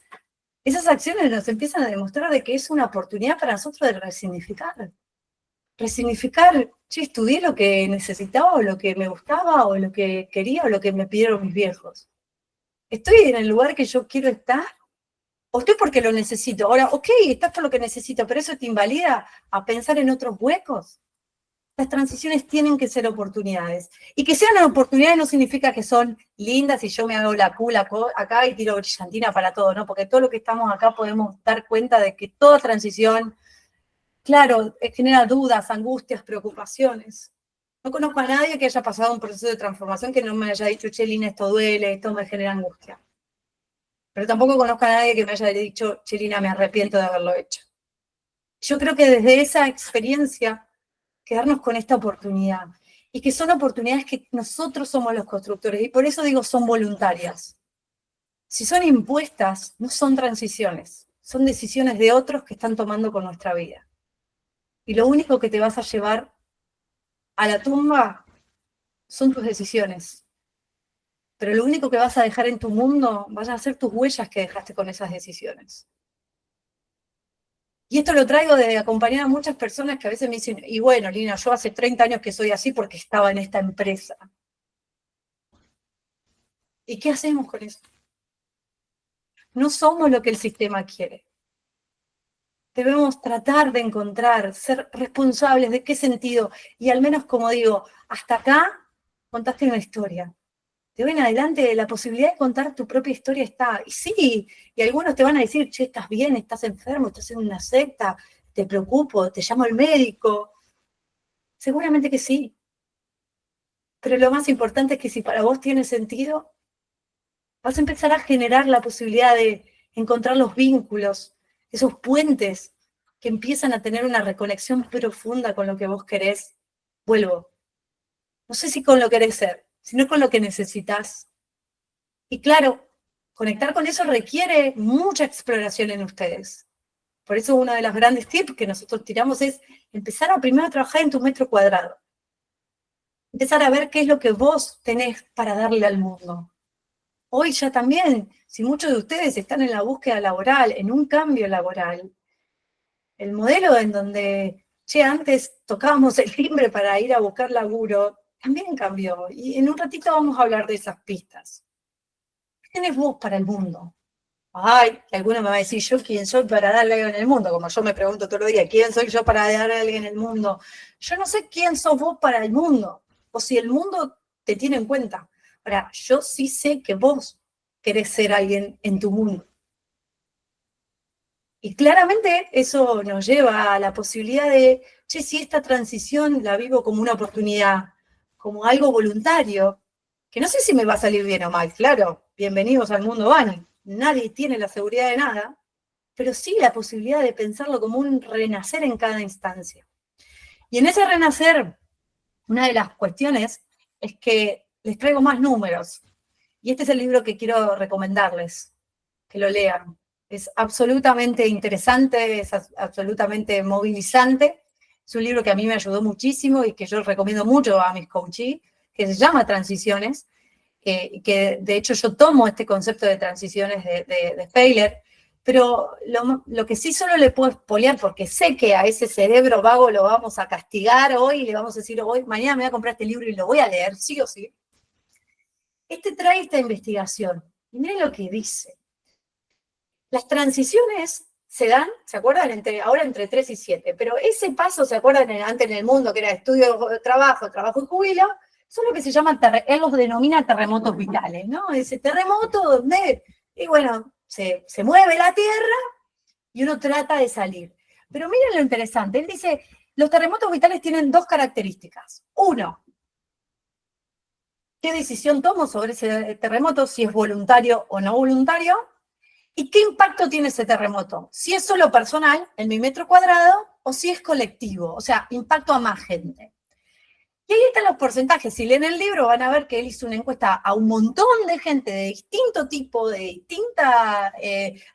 esas acciones nos empiezan a demostrar de que es una oportunidad para nosotros de resignificar, che, estudié lo que necesitaba, o lo que me gustaba, o lo que quería, o lo que me pidieron mis viejos. ¿Estoy en el lugar que yo quiero estar? ¿O estoy porque lo necesito? Ahora, ok, estás por lo que necesito, pero eso te invalida a pensar en otros huecos. Las transiciones tienen que ser oportunidades. Y que sean oportunidades no significa que son lindas y yo me hago la cool acá y tiro brillantina para todo, ¿no? Porque todo lo que estamos acá podemos dar cuenta de que toda transición, claro, genera dudas, angustias, preocupaciones. No conozco a nadie que haya pasado un proceso de transformación que no me haya dicho, che, Lina, esto duele, esto me genera angustia. Pero tampoco conozco a nadie que me haya dicho, che, Lina, me arrepiento de haberlo hecho. Yo creo que desde esa experiencia, quedarnos con esta oportunidad, y que son oportunidades que nosotros somos los constructores, y por eso digo, son voluntarias. Si son impuestas, no son transiciones, son decisiones de otros que están tomando con nuestra vida. Y lo único que te vas a llevar a la tumba son tus decisiones. Pero lo único que vas a dejar en tu mundo van a ser tus huellas que dejaste con esas decisiones. Y esto lo traigo de acompañar a muchas personas que a veces me dicen, y bueno, Lina, yo hace 30 años que soy así porque estaba en esta empresa. ¿Y qué hacemos con eso? No somos lo que el sistema quiere. Debemos tratar de encontrar, ser responsables de qué sentido. Y al menos, como digo, hasta acá contaste una historia. De hoy en adelante, la posibilidad de contar tu propia historia está. Y sí, y algunos te van a decir, che, estás bien, estás enfermo, estás en una secta, te preocupo, te llamo al médico. Seguramente que sí. Pero lo más importante es que si para vos tiene sentido, vas a empezar a generar la posibilidad de encontrar los vínculos, esos puentes que empiezan a tener una reconexión profunda con lo que vos querés. Vuelvo. No sé si con lo que querés ser, sino con lo que necesitas. Y claro, conectar con eso requiere mucha exploración en ustedes. Por eso uno de los grandes tips que nosotros tiramos es empezar a primero trabajar en tu metro cuadrado. Empezar a ver qué es lo que vos tenés para darle al mundo. Hoy ya también, si muchos de ustedes están en la búsqueda laboral, en un cambio laboral, el modelo en donde, che, antes tocábamos el timbre para ir a buscar laburo, también cambió. Y en un ratito vamos a hablar de esas pistas. ¿Qué tenés vos para el mundo? Ay, que alguno me va a decir, ¿yo quién soy para darle algo en el mundo? Como yo me pregunto todo el día, ¿quién soy yo para darle algo en el mundo? Yo no sé quién sos vos para el mundo, o si el mundo te tiene en cuenta. Ahora, yo sí sé que vos querés ser alguien en tu mundo. Y claramente eso nos lleva a la posibilidad de, che, si esta transición la vivo como una oportunidad, como algo voluntario, que no sé si me va a salir bien o mal, claro, bienvenidos al mundo Bani, nadie tiene la seguridad de nada, pero sí la posibilidad de pensarlo como un renacer en cada instancia. Y en ese renacer, una de las cuestiones es que les traigo más números, y este es el libro que quiero recomendarles, que lo lean. Es absolutamente interesante, es absolutamente movilizante. Es un libro que a mí me ayudó muchísimo y que yo recomiendo mucho a mis coachees, que se llama Transiciones, que de hecho yo tomo este concepto de transiciones de Feiler, pero lo que sí solo le puedo espolear, porque sé que a ese cerebro vago lo vamos a castigar hoy, y le vamos a decir, hoy, mañana me voy a comprar este libro y lo voy a leer, sí o sí. Este trae esta investigación, y miren lo que dice. Las transiciones se dan, ¿se acuerdan? Ahora entre 3 y 7, pero ese paso, ¿se acuerdan? Antes en el mundo, que era estudio, trabajo y jubilo, son lo que se llaman, él los denomina terremotos vitales, ¿no? Ese terremoto donde, y bueno, se mueve la tierra y uno trata de salir. Pero miren lo interesante, él dice, los terremotos vitales tienen dos características. Uno, ¿qué decisión tomo sobre ese terremoto, si es voluntario o no voluntario? ¿Y qué impacto tiene ese terremoto? Si es solo personal, en mi metro cuadrado, o si es colectivo, o sea, impacto a más gente. Y ahí están los porcentajes. Si leen el libro van a ver que él hizo una encuesta a un montón de gente de distinto tipo, de distinta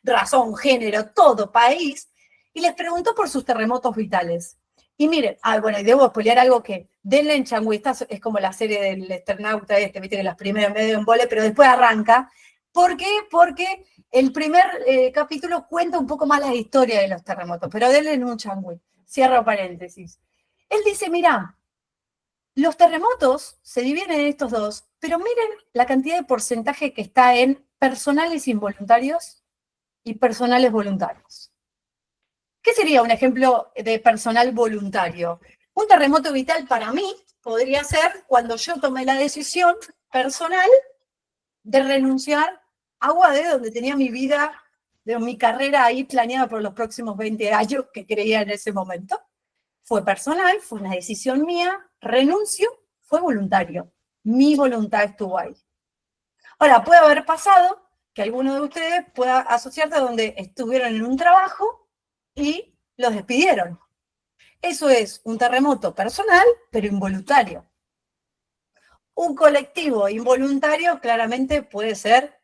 razón, género, todo, país, y les preguntó por sus terremotos vitales. Y miren, bueno, y debo spoilear algo que denle en Changui, es como la serie del Eternauta viste que las primeras medio en vole, pero después arranca. ¿Por qué? Porque el primer capítulo cuenta un poco más la historia de los terremotos, pero denle en un Changui. Cierro paréntesis. Él dice, mira, los terremotos se dividen en estos dos, pero miren la cantidad de porcentaje que está en personales involuntarios y personales voluntarios. ¿Qué sería un ejemplo de personal voluntario? Un terremoto vital para mí podría ser cuando yo tomé la decisión personal de renunciar a UAD, donde tenía mi vida, de mi carrera ahí planeada por los próximos 20 años que creía en ese momento. Fue personal, fue una decisión mía, renuncio, fue voluntario. Mi voluntad estuvo ahí. Ahora, puede haber pasado que alguno de ustedes pueda asociarse a donde estuvieron en un trabajo y los despidieron. Eso es un terremoto personal, pero involuntario. Un colectivo involuntario claramente puede ser,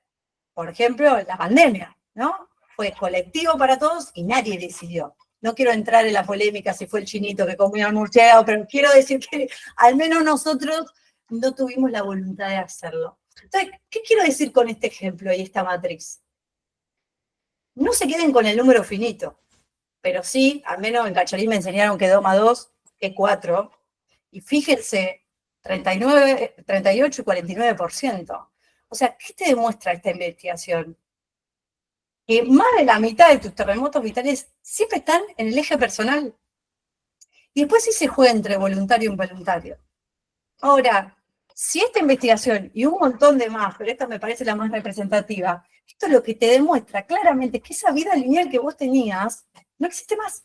por ejemplo, la pandemia, ¿no? Fue colectivo para todos y nadie decidió. No quiero entrar en la polémica si fue el chinito que comió el murciélago, pero quiero decir que al menos nosotros no tuvimos la voluntad de hacerlo. Entonces, ¿qué quiero decir con este ejemplo y esta matriz? No se queden con el número finito, pero sí, al menos en Cacharí me enseñaron que 2 más 2 es 4, y fíjense, 39, 38 y 49%. O sea, ¿qué te demuestra esta investigación? Que más de la mitad de tus terremotos vitales siempre están en el eje personal. Y después sí se juega entre voluntario e involuntario. Ahora, si esta investigación y un montón de más, pero esta me parece la más representativa, esto es lo que te demuestra claramente que esa vida lineal que vos tenías no existe más.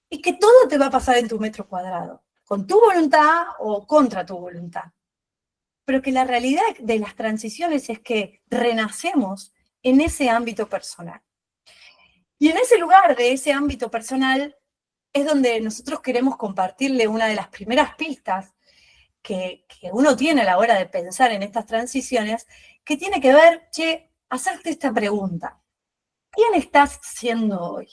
Y que todo te va a pasar en tu metro cuadrado, con tu voluntad o contra tu voluntad. Pero que la realidad de las transiciones es que renacemos en ese ámbito personal. Y en ese lugar de ese ámbito personal es donde nosotros queremos compartirle una de las primeras pistas que uno tiene a la hora de pensar en estas transiciones, que tiene que ver, hacerte esta pregunta. ¿Quién estás siendo hoy?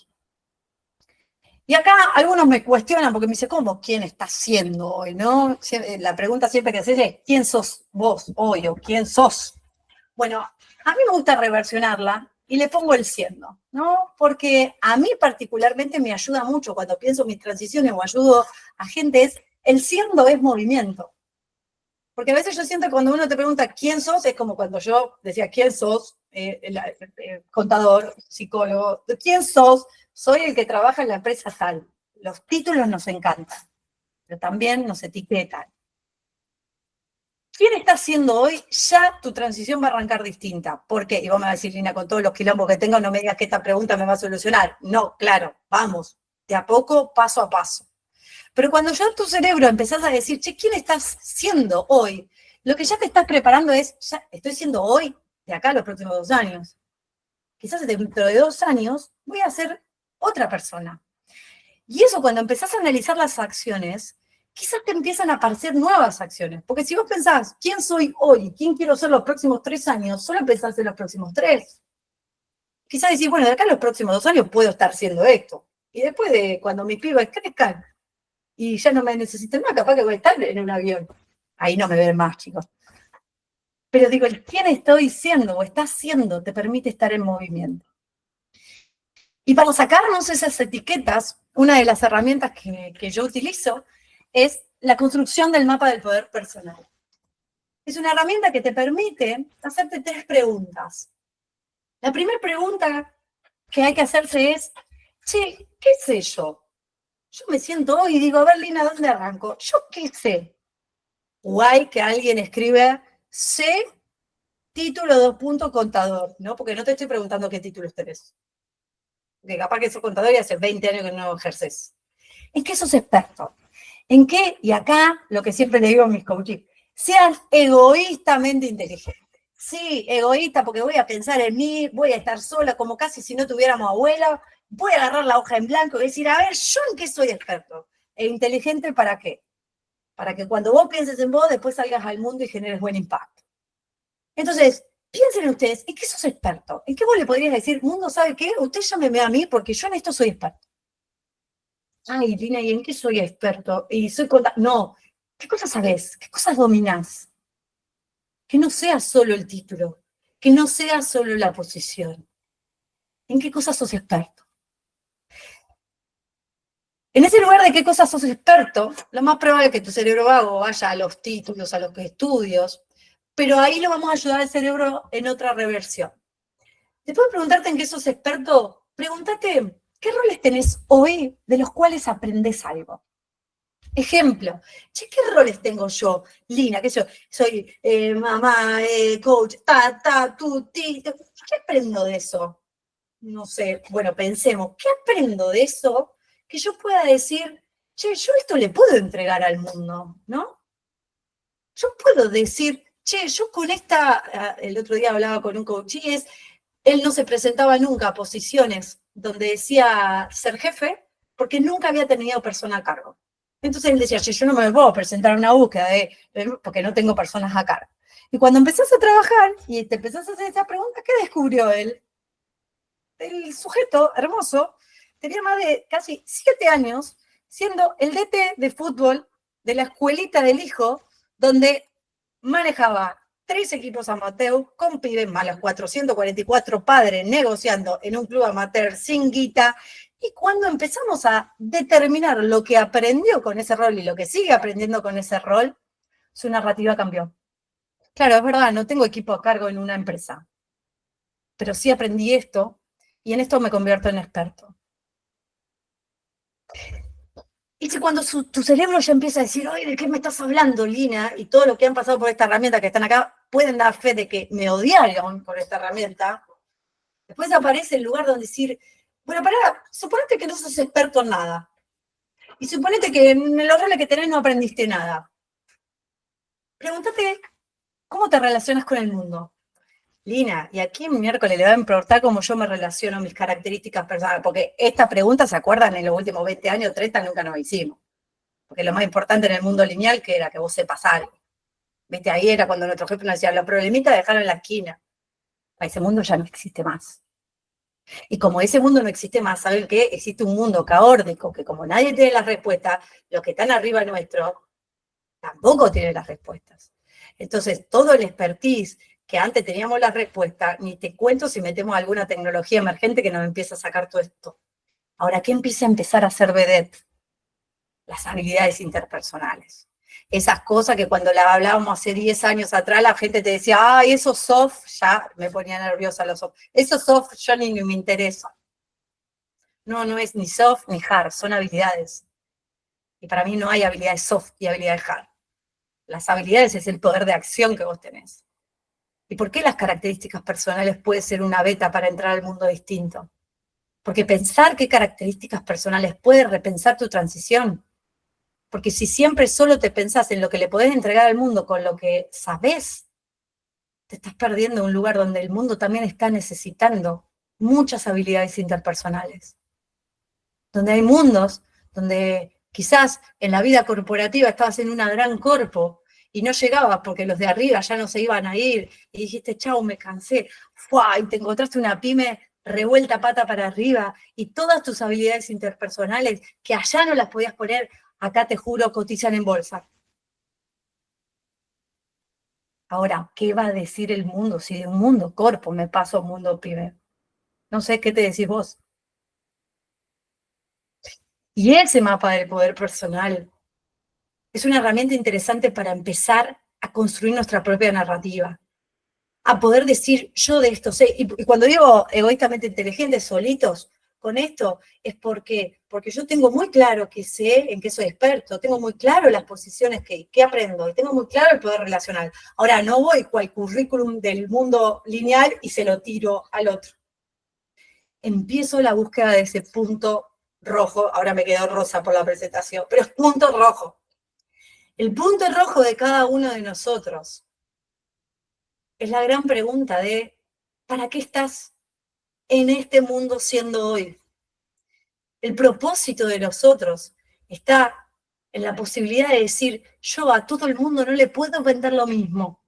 Y acá algunos me cuestionan porque me dicen, ¿cómo quién estás siendo hoy? ¿No? La pregunta siempre que se hace es, ¿quién sos vos hoy o quién sos? Bueno, a mí me gusta reversionarla y le pongo el siendo, ¿no? Porque a mí particularmente me ayuda mucho cuando pienso en mis transiciones o ayudo a gente, el siendo es movimiento. Porque a veces yo siento que cuando uno te pregunta quién sos, es como cuando yo decía, ¿quién sos? Contador, psicólogo, ¿quién sos? Soy el que trabaja en la empresa tal. Los títulos nos encantan, pero también nos etiquetan. ¿Quién está siendo hoy? Ya tu transición va a arrancar distinta. ¿Por qué? Y vos me vas a decir, Lina, con todos los quilombos que tengo, no me digas que esta pregunta me va a solucionar. No, claro, vamos, de a poco, paso a paso. Pero cuando ya tu cerebro empezás a decir, ¿quién estás siendo hoy? Lo que ya te estás preparando es, ya estoy siendo hoy, de acá a los próximos 2 años. Quizás dentro de 2 años voy a ser otra persona. Y eso cuando empezás a analizar las acciones, quizás te empiezan a aparecer nuevas acciones. Porque si vos pensás, ¿quién soy hoy? ¿Quién quiero ser los próximos 3 años? Solo pensás en los próximos 3. Quizás decís, bueno, de acá a los próximos 2 años puedo estar siendo esto. Y después de cuando mis pibes crezcan, y ya no me necesiten más, capaz que voy a estar en un avión. Ahí no me ven más, chicos. Pero digo, ¿quién estoy siendo o estás siendo? Te permite estar en movimiento. Y para sacarnos esas etiquetas, una de las herramientas que yo utilizo es la construcción del mapa del poder personal. Es una herramienta que te permite hacerte 3 preguntas. La primera pregunta que hay que hacerse es, ¿qué sé yo? Yo me siento hoy y digo, a ver, Lina, ¿dónde arranco? ¿Yo qué sé? Guay que alguien escribe, sé, título 2 puntos contador, ¿no? Porque no te estoy preguntando qué títulos tenés. porque capaz que sos contador y hace 20 años que no ejerces. ¿En qué sos experto? ¿En qué? Y acá, lo que siempre le digo a mis coaches, seas egoístamente inteligente. Sí, egoísta, porque voy a pensar en mí, voy a estar sola, como casi si no tuviéramos abuela, voy a agarrar la hoja en blanco y decir, a ver, ¿yo en qué soy experto? ¿E inteligente para qué? Para que cuando vos pienses en vos, después salgas al mundo y generes buen impacto. Entonces, piensen ustedes, ¿en qué sos experto? ¿En qué vos le podrías decir, mundo, ¿sabe qué? Usted llámeme a mí porque yo en esto soy experto. Ay, Lina, ¿y en qué soy experto? Y soy no, ¿qué cosas sabés? ¿Qué cosas dominás? Que no sea solo el título, que no sea solo la posición. ¿En qué cosas sos experto? En ese lugar de qué cosas sos experto, lo más probable es que tu cerebro vago vaya a los títulos, a los estudios, pero ahí lo vamos a ayudar al cerebro en otra reversión. Después de preguntarte en qué sos experto, pregúntate qué roles tenés hoy de los cuales aprendés algo. Ejemplo, che, ¿qué roles tengo yo? Lina, qué sé yo, soy mamá, coach, ¿qué aprendo de eso? No sé, bueno, pensemos, ¿qué aprendo de eso que yo pueda decir, che, yo esto le puedo entregar al mundo, ¿no? Yo puedo decir, che, yo con el otro día hablaba con un coach y él no se presentaba nunca a posiciones donde decía ser jefe porque nunca había tenido persona a cargo. Entonces él decía, yo no me puedo presentar a una búsqueda porque no tengo personas a cargo. Y cuando empezás a trabajar y te empezás a hacer esta pregunta, ¿qué descubrió él? El sujeto hermoso tenía más de casi 7 años siendo el DT de fútbol de la escuelita del hijo, donde manejaba 3 equipos amateur con pibes más los 444 padres negociando en un club amateur sin guita. Y cuando empezamos a determinar lo que aprendió con ese rol y lo que sigue aprendiendo con ese rol, su narrativa cambió. Claro, es verdad, no tengo equipo a cargo en una empresa, pero sí aprendí esto y en esto me convierto en experto. Y si cuando tu cerebro ya empieza a decir, oye, ¿de qué me estás hablando, Lina? Y todo lo que han pasado por esta herramienta que están acá, pueden dar fe de que me odiaron por esta herramienta. Después aparece el lugar donde decir, bueno, suponete que no sos experto en nada. Y suponete que en los roles que tenés no aprendiste nada. Pregúntate, ¿cómo te relacionas con el mundo? Lina, ¿y aquí en miércoles le va a importar cómo yo me relaciono, mis características personales? Porque esta pregunta, ¿se acuerdan? En los últimos 20 años, 30, nunca nos hicimos. Porque lo más importante en el mundo lineal que era que vos sepas algo. ¿Viste? Ahí era cuando nuestro jefe nos decía, los problemitas dejaron en la esquina. Ese mundo ya no existe más. Y como ese mundo no existe más, ¿saben qué? Existe un mundo caótico que como nadie tiene las respuestas, los que están arriba nuestro tampoco tienen las respuestas. Entonces, todo el expertise que antes teníamos las respuestas, ni te cuento si metemos alguna tecnología emergente que nos empieza a sacar todo esto. Ahora, ¿qué empieza a empezar a hacer vedette? Las habilidades interpersonales. Esas cosas que cuando las hablábamos hace 10 años atrás, la gente te decía, ay, eso soft, ya me ponía nerviosa los soft. Eso soft ya ni me interesa. No, no es ni soft ni hard, son habilidades. Y para mí no hay habilidades soft y habilidades hard. Las habilidades es el poder de acción que vos tenés. ¿Y por qué las características personales puede ser una beta para entrar al mundo distinto? Porque pensar qué características personales puede repensar tu transición. Porque si siempre solo te pensás en lo que le podés entregar al mundo con lo que sabés, te estás perdiendo un lugar donde el mundo también está necesitando muchas habilidades interpersonales. Donde hay mundos donde quizás en la vida corporativa estabas en una gran corpo y no llegabas porque los de arriba ya no se iban a ir y dijiste, chau, me cansé, ¡fua! Y te encontraste una pyme revuelta pata para arriba y todas tus habilidades interpersonales que allá no las podías poner, acá te juro, cotizan en bolsa. Ahora, ¿qué va a decir el mundo si de un mundo corpo me paso a un mundo pyme? No sé qué te decís vos. Y ese mapa del poder personal es una herramienta interesante para empezar a construir nuestra propia narrativa, a poder decir, yo de esto sé, y cuando digo egoístamente inteligentes, solitos, con esto, es porque yo tengo muy claro que sé en qué soy experto, tengo muy claro las posiciones que aprendo, y tengo muy claro el poder relacional. Ahora, no voy cual currículum del mundo lineal y se lo tiro al otro. empiezo la búsqueda de ese punto rojo. Ahora me quedó rosa por la presentación, pero es punto rojo. El punto rojo de cada uno de nosotros es la gran pregunta de ¿para qué estás en este mundo siendo hoy? El propósito de nosotros está en la posibilidad de decir, yo a todo el mundo no le puedo vender lo mismo.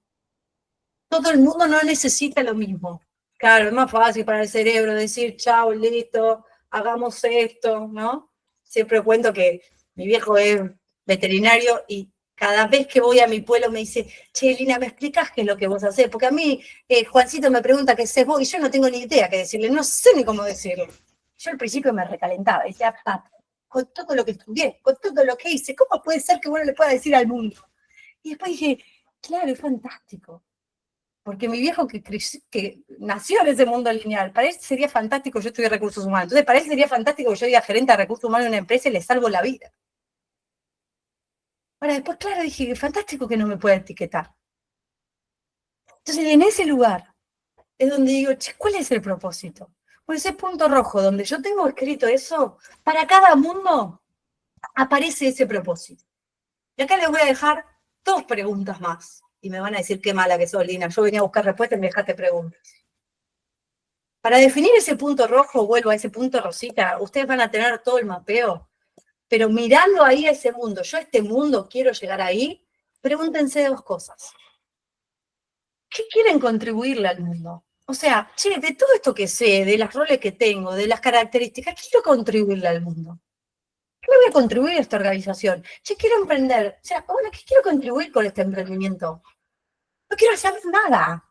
Todo el mundo no necesita lo mismo. Claro, es más fácil para el cerebro decir, chao, listo, hagamos esto, ¿no? Siempre cuento que mi viejo es veterinario y cada vez que voy a mi pueblo me dice, che, Lina, ¿me explicás qué es lo que vos hacés? Porque a mí, Juancito me pregunta qué haces vos y yo no tengo ni idea qué decirle, no sé ni cómo decirlo. Yo al principio me recalentaba, decía, papá, con todo lo que estudié, con todo lo que hice, ¿cómo puede ser que uno le pueda decir al mundo? Y después dije, claro, es fantástico. Porque mi viejo que nació en ese mundo lineal, para él sería fantástico yo estudié recursos humanos. Entonces, para él sería fantástico que yo diga gerente de recursos humanos en una empresa y le salvo la vida. Ahora, después, claro, dije, fantástico que no me pueda etiquetar. Entonces, en ese lugar es donde digo, che, ¿cuál es el propósito? Por ese punto rojo donde yo tengo escrito eso, para cada mundo aparece ese propósito. Y acá les voy a dejar 2 preguntas más. Y me van a decir qué mala que sos, Lina. Yo venía a buscar respuestas y me dejaste preguntas. Para definir ese punto rojo, vuelvo a ese punto rosita, ustedes van a tener todo el mapeo, pero mirando ahí a ese mundo, yo a este mundo quiero llegar ahí, pregúntense 2 cosas. ¿Qué quieren contribuirle al mundo? O sea, che, de todo esto que sé, de los roles que tengo, de las características, ¿qué quiero contribuirle al mundo? ¿Qué le voy a contribuir a esta organización? Che, quiero emprender. O sea, bueno, ¿qué quiero contribuir con este emprendimiento? No quiero hacer nada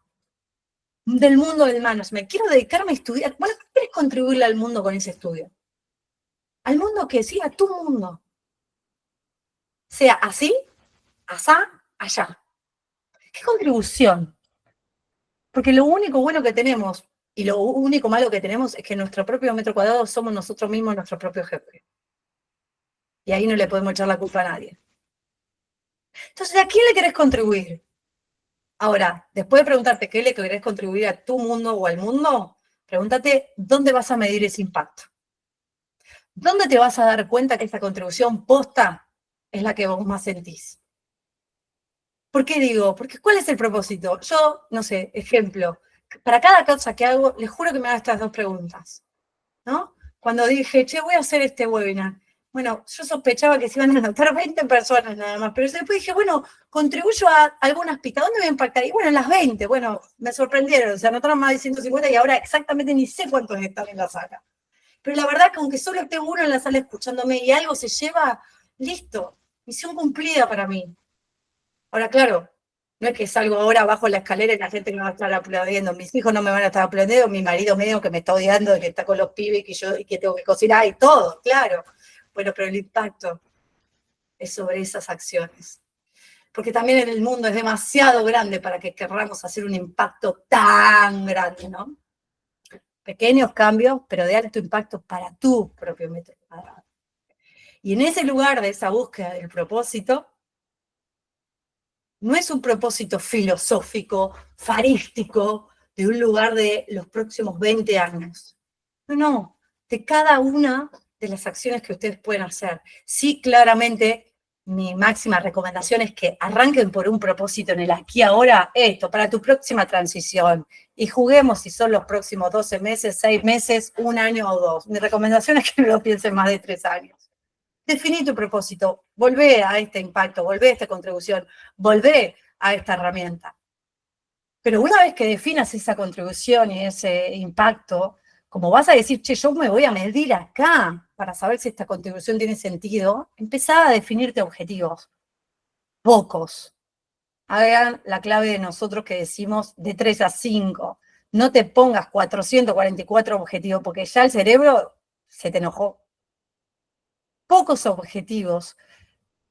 del mundo del management. Quiero dedicarme a estudiar. Bueno, ¿qué quieres contribuirle al mundo con ese estudio? Al mundo que sí, a tu mundo. Sea así, asá, allá. ¿Qué contribución? Porque lo único bueno que tenemos y lo único malo que tenemos es que nuestro propio metro cuadrado somos nosotros mismos nuestro propio jefe. Y ahí no le podemos echar la culpa a nadie. Entonces, ¿a quién le querés contribuir? Ahora, después de preguntarte qué le querés contribuir a tu mundo o al mundo, pregúntate dónde vas a medir ese impacto. ¿Dónde te vas a dar cuenta que esa contribución posta es la que vos más sentís? ¿Por qué digo? Porque ¿cuál es el propósito? Yo, no sé, ejemplo, para cada cosa que hago, les juro que me hago estas 2 preguntas, ¿no? Cuando dije, che, voy a hacer este webinar. Bueno, yo sospechaba que se iban a anotar 20 personas nada más, pero después dije, bueno, contribuyo a algunas pistas. ¿Dónde voy a impactar? Y bueno, en las 20, bueno, me sorprendieron, se anotaron más de 150 y ahora exactamente ni sé cuántos están en la sala. Pero la verdad que aunque solo esté uno en la sala escuchándome y algo se lleva, listo, misión cumplida para mí. Ahora, claro, no es que salgo ahora bajo la escalera y la gente me va a estar aplaudiendo. Mis hijos no me van a estar aplaudiendo, mi marido medio que me está odiando de que está con los pibes y que tengo que cocinar y todo, claro. Bueno, pero el impacto es sobre esas acciones. Porque también en el mundo es demasiado grande para que querramos hacer un impacto tan grande, ¿no? Pequeños cambios, pero de alto impacto para tu propio metro cuadrado. Y en ese lugar de esa búsqueda del propósito, no es un propósito filosófico, farístico, de un lugar de los próximos 20 años. No, no, de cada una de las acciones que ustedes pueden hacer. Sí, claramente, mi máxima recomendación es que arranquen por un propósito en el aquí ahora, esto, para tu próxima transición. Y juguemos si son los próximos 12 meses, 6 meses, 1 año o 2. Mi recomendación es que no lo piensen más de 3 años. Definí tu propósito, volvé a este impacto, volvé a esta contribución, volvé a esta herramienta. Pero una vez que definas esa contribución y ese impacto, como vas a decir, che, yo me voy a medir acá para saber si esta contribución tiene sentido, empezá a definirte objetivos, pocos. Hagan la clave de nosotros que decimos de 3 a 5. No te pongas 444 objetivos porque ya el cerebro se te enojó. Pocos objetivos,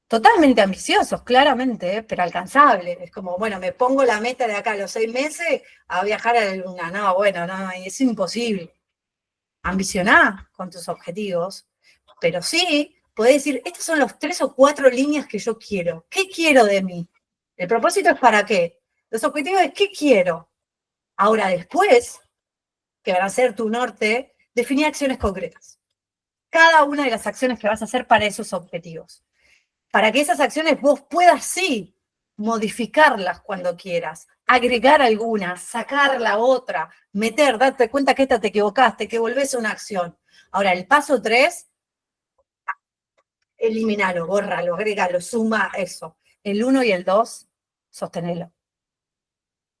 totalmente ambiciosos, claramente, pero alcanzables. Es como, bueno, me pongo la meta de acá a los 6 meses a viajar a la luna. No, bueno, no, es imposible. Ambicioná con tus objetivos, pero sí, podés decir, estas son los 3 o 4 líneas que yo quiero. ¿Qué quiero de mí? El propósito es para qué. Los objetivos es qué quiero. Ahora después, que van a ser tu norte, definir acciones concretas. Cada una de las acciones que vas a hacer para esos objetivos. Para que esas acciones vos puedas, sí, modificarlas cuando quieras, agregar algunas, sacar la otra, meter, darte cuenta que esta te equivocaste, que volvés a una acción. Ahora, el paso 3, elimínalo, bórralo, agrégalo, suma eso. El 1 y el 2, sostenelo.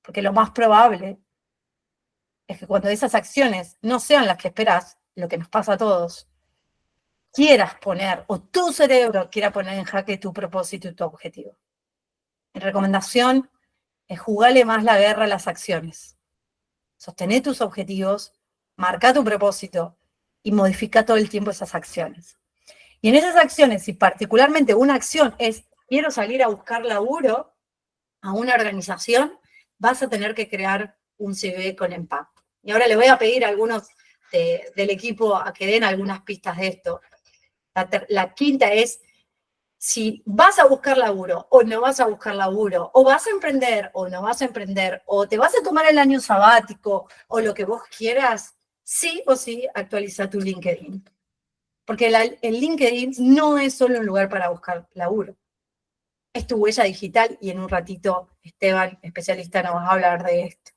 Porque lo más probable es que cuando esas acciones no sean las que esperás, lo que nos pasa a todos, quieras poner, o tu cerebro quiera poner en jaque tu propósito y tu objetivo. Mi recomendación es jugarle más la guerra a las acciones. Sostener tus objetivos, marca tu propósito y modifica todo el tiempo esas acciones. Y en esas acciones, y particularmente una acción es, quiero salir a buscar laburo a una organización, vas a tener que crear un CV con impacto. Y ahora le voy a pedir a algunos del equipo a que den algunas pistas de esto. La quinta es, si vas a buscar laburo o no vas a buscar laburo, o vas a emprender o no vas a emprender, o te vas a tomar el año sabático, o lo que vos quieras, sí o sí actualiza tu LinkedIn. Porque el LinkedIn no es solo un lugar para buscar laburo. Es tu huella digital y en un ratito Esteban, especialista, nos va a hablar de esto.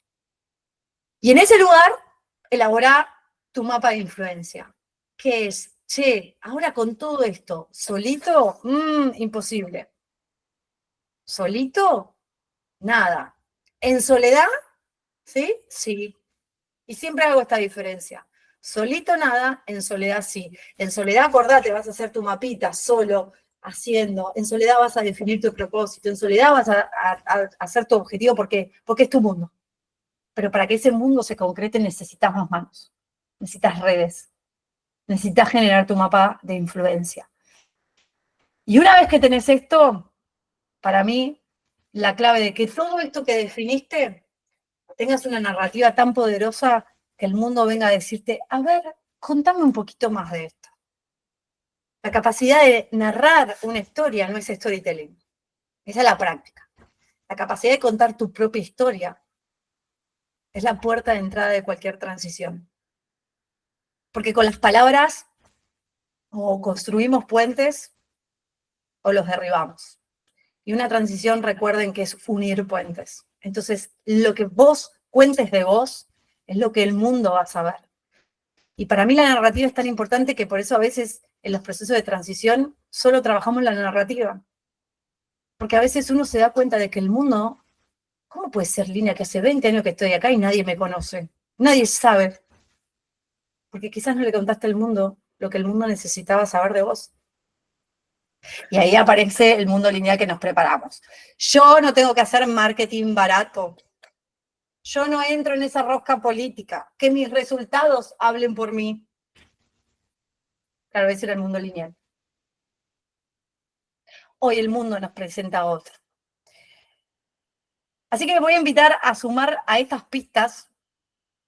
Y en ese lugar, elabora tu mapa de influencia, que es, che, ahora con todo esto, solito, imposible. Solito, nada. En soledad, ¿sí? Sí. Y siempre hago esta diferencia. Solito nada, en soledad sí. En soledad, acordate, vas a hacer tu mapita solo, haciendo. En soledad vas a definir tu propósito. En soledad vas a hacer tu objetivo porque es tu mundo. Pero para que ese mundo se concrete necesitas más manos. Necesitas redes. Necesitas generar tu mapa de influencia. Y una vez que tenés esto, para mí, la clave de que todo esto que definiste tengas una narrativa tan poderosa que el mundo venga a decirte, a ver, contame un poquito más de esto. La capacidad de narrar una historia no es storytelling, esa es la práctica. La capacidad de contar tu propia historia es la puerta de entrada de cualquier transición. Porque con las palabras o construimos puentes o los derribamos. Y una transición, recuerden que es unir puentes. Entonces, lo que vos cuentes de vos es lo que el mundo va a saber. Y para mí la narrativa es tan importante que por eso a veces en los procesos de transición solo trabajamos la narrativa. Porque a veces uno se da cuenta de que el mundo, ¿cómo puede ser, Lina, que hace 20 años que estoy acá y nadie me conoce? Nadie sabe. Porque quizás no le contaste al mundo lo que el mundo necesitaba saber de vos. Y ahí aparece el mundo lineal que nos preparamos. Yo no tengo que hacer marketing barato. Yo no entro en esa rosca política. Que mis resultados hablen por mí. Claro, ese era el mundo lineal. Hoy el mundo nos presenta otro. Así que voy a invitar a sumar a estas pistas,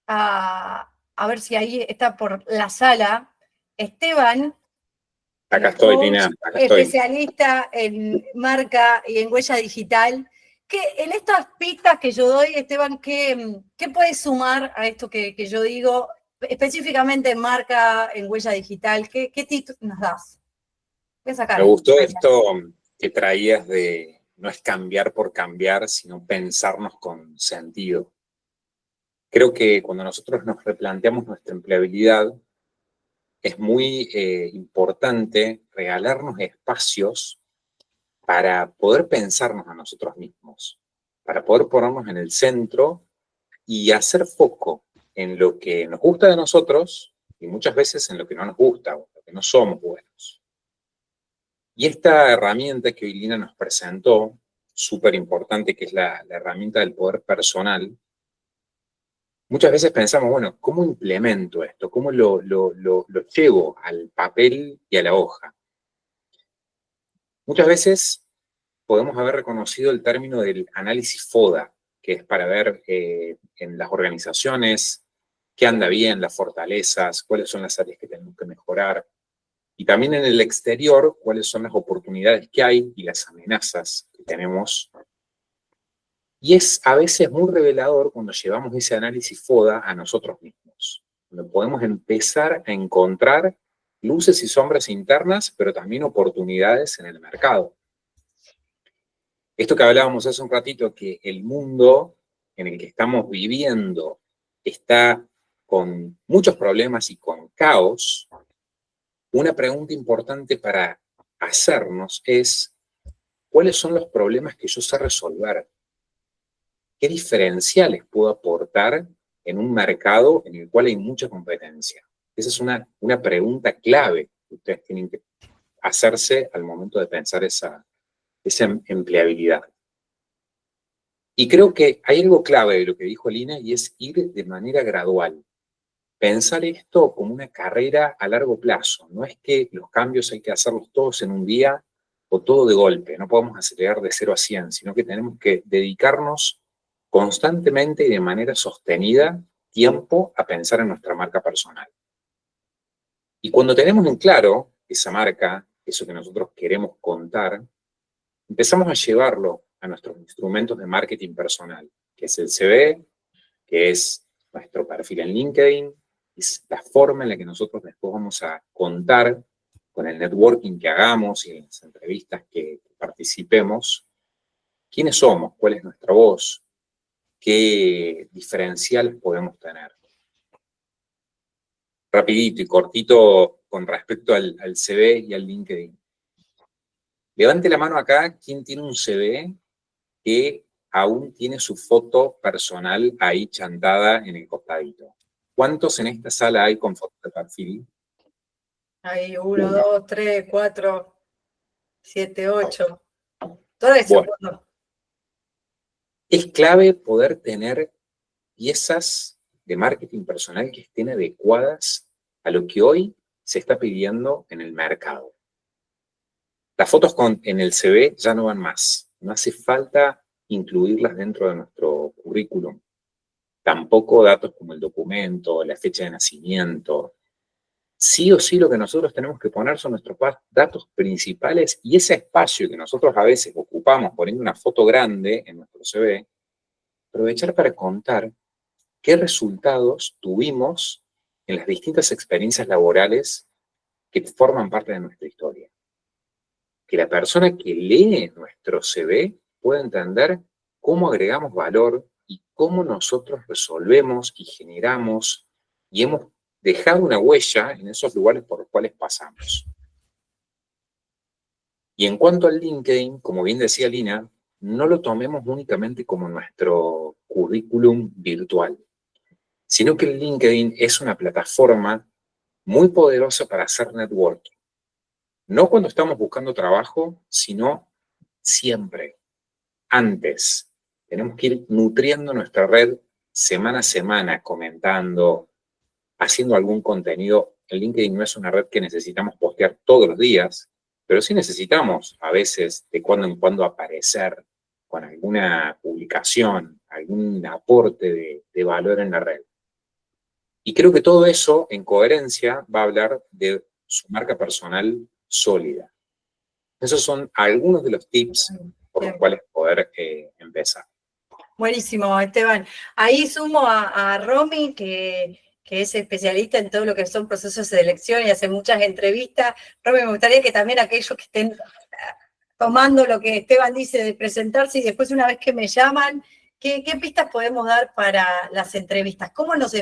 a ver si ahí está por la sala, Esteban, Acá estoy, Lina, acá estoy. Especialista en marca y en huella digital. Que en estas pistas que yo doy, Esteban, ¿qué puedes sumar a esto que yo digo, específicamente en marca, en huella digital? ¿Qué tips nos das? Voy a sacar. Me gustó esto que traías de no es cambiar por cambiar, sino pensarnos con sentido. Creo que cuando nosotros nos replanteamos nuestra empleabilidad, es muy importante regalarnos espacios para poder pensarnos a nosotros mismos, para poder ponernos en el centro y hacer foco en lo que nos gusta de nosotros y muchas veces en lo que no nos gusta o en lo que no somos buenos. Y esta herramienta que hoy Lina nos presentó, súper importante, que es la herramienta del poder personal, muchas veces pensamos, bueno, ¿cómo implemento esto? ¿Cómo lo llevo al papel y a la hoja? Muchas veces podemos haber reconocido el término del análisis FODA, que es para ver en las organizaciones qué anda bien, las fortalezas, cuáles son las áreas que tenemos que mejorar, y también en el exterior cuáles son las oportunidades que hay y las amenazas que tenemos. Y es a veces muy revelador cuando llevamos ese análisis FODA a nosotros mismos. donde podemos empezar a encontrar luces y sombras internas, pero también oportunidades en el mercado. Esto que hablábamos hace un ratito, que el mundo en el que estamos viviendo está con muchos problemas y con caos, una pregunta importante para hacernos es, ¿cuáles son los problemas que yo sé resolver? ¿Qué diferenciales puedo aportar en un mercado en el cual hay mucha competencia? Esa es una pregunta clave que ustedes tienen que hacerse al momento de pensar esa empleabilidad. Y creo que hay algo clave de lo que dijo Lina y es ir de manera gradual. Pensar esto como una carrera a largo plazo. No es que los cambios hay que hacerlos todos en un día o todo de golpe. No podemos acelerar de 0 a 100, sino que tenemos que dedicarnos constantemente y de manera sostenida tiempo a pensar en nuestra marca personal. Y cuando tenemos en claro esa marca, eso que nosotros queremos contar, empezamos a llevarlo a nuestros instrumentos de marketing personal, que es el CV, que es nuestro perfil en LinkedIn, es la forma en la que nosotros después vamos a contar con el networking que hagamos y en las entrevistas que participemos, quiénes somos, cuál es nuestra voz, qué diferenciales podemos tener. Rapidito y cortito con respecto al CV y al LinkedIn. Levante la mano acá, ¿quién tiene un CV que aún tiene su foto personal ahí chantada en el costadito? ¿Cuántos en esta sala hay con foto de perfil? Hay 1, 2, 3, 4, 7, 8. Todo eso. Bueno, es clave poder tener piezas de marketing personal que estén adecuadas a lo que hoy se está pidiendo en el mercado. Las fotos en el CV ya no van más. No hace falta incluirlas dentro de nuestro currículum. Tampoco datos como el documento, la fecha de nacimiento. Sí o sí lo que nosotros tenemos que poner son nuestros datos principales y ese espacio que nosotros a veces ocupamos poniendo una foto grande en nuestro CV, aprovechar para contar qué resultados tuvimos en las distintas experiencias laborales que forman parte de nuestra historia. Que la persona que lee nuestro CV pueda entender cómo agregamos valor y cómo nosotros resolvemos y generamos y hemos dejado una huella en esos lugares por los cuales pasamos. Y en cuanto al LinkedIn, como bien decía Lina, no lo tomemos únicamente como nuestro currículum virtual, sino que el LinkedIn es una plataforma muy poderosa para hacer networking. No cuando estamos buscando trabajo, sino siempre. Antes, tenemos que ir nutriendo nuestra red semana a semana, comentando, haciendo algún contenido. El LinkedIn no es una red que necesitamos postear todos los días, pero sí necesitamos a veces de cuando en cuando aparecer con alguna publicación, algún aporte de valor en la red. Y creo que todo eso, en coherencia, va a hablar de su marca personal sólida. Esos son algunos de los tips por los cuales poder empezar. Buenísimo, Esteban. Ahí sumo a Romy, que es especialista en todo lo que son procesos de selección y hace muchas entrevistas. Romy, me gustaría que también aquellos que estén tomando lo que Esteban dice de presentarse y después una vez que me llaman, ¿qué pistas podemos dar para las entrevistas? ¿Cómo nos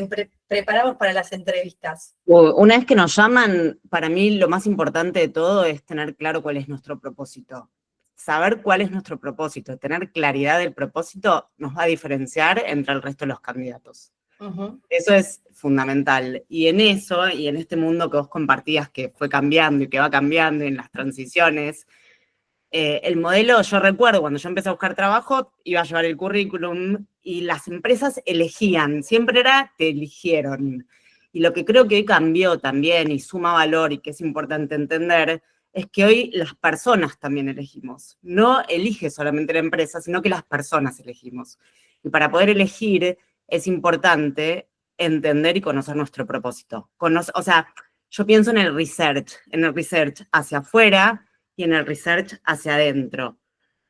preparamos para las entrevistas? Una vez que nos llaman, para mí lo más importante de todo es tener claro cuál es nuestro propósito. Saber cuál es nuestro propósito, tener claridad del propósito nos va a diferenciar entre el resto de los candidatos. Eso es fundamental. Y en eso, y en este mundo que vos compartías que fue cambiando y que va cambiando en las transiciones, el modelo, yo recuerdo cuando yo empecé a buscar trabajo, iba a llevar el currículum y las empresas elegían, siempre era te eligieron. Y lo que creo que hoy cambió también y suma valor y que es importante entender es que hoy las personas también elegimos. No elige solamente la empresa, sino que las personas elegimos. Y para poder elegir es importante entender y conocer nuestro propósito. O sea, yo pienso en el research hacia afuera y en el research hacia adentro.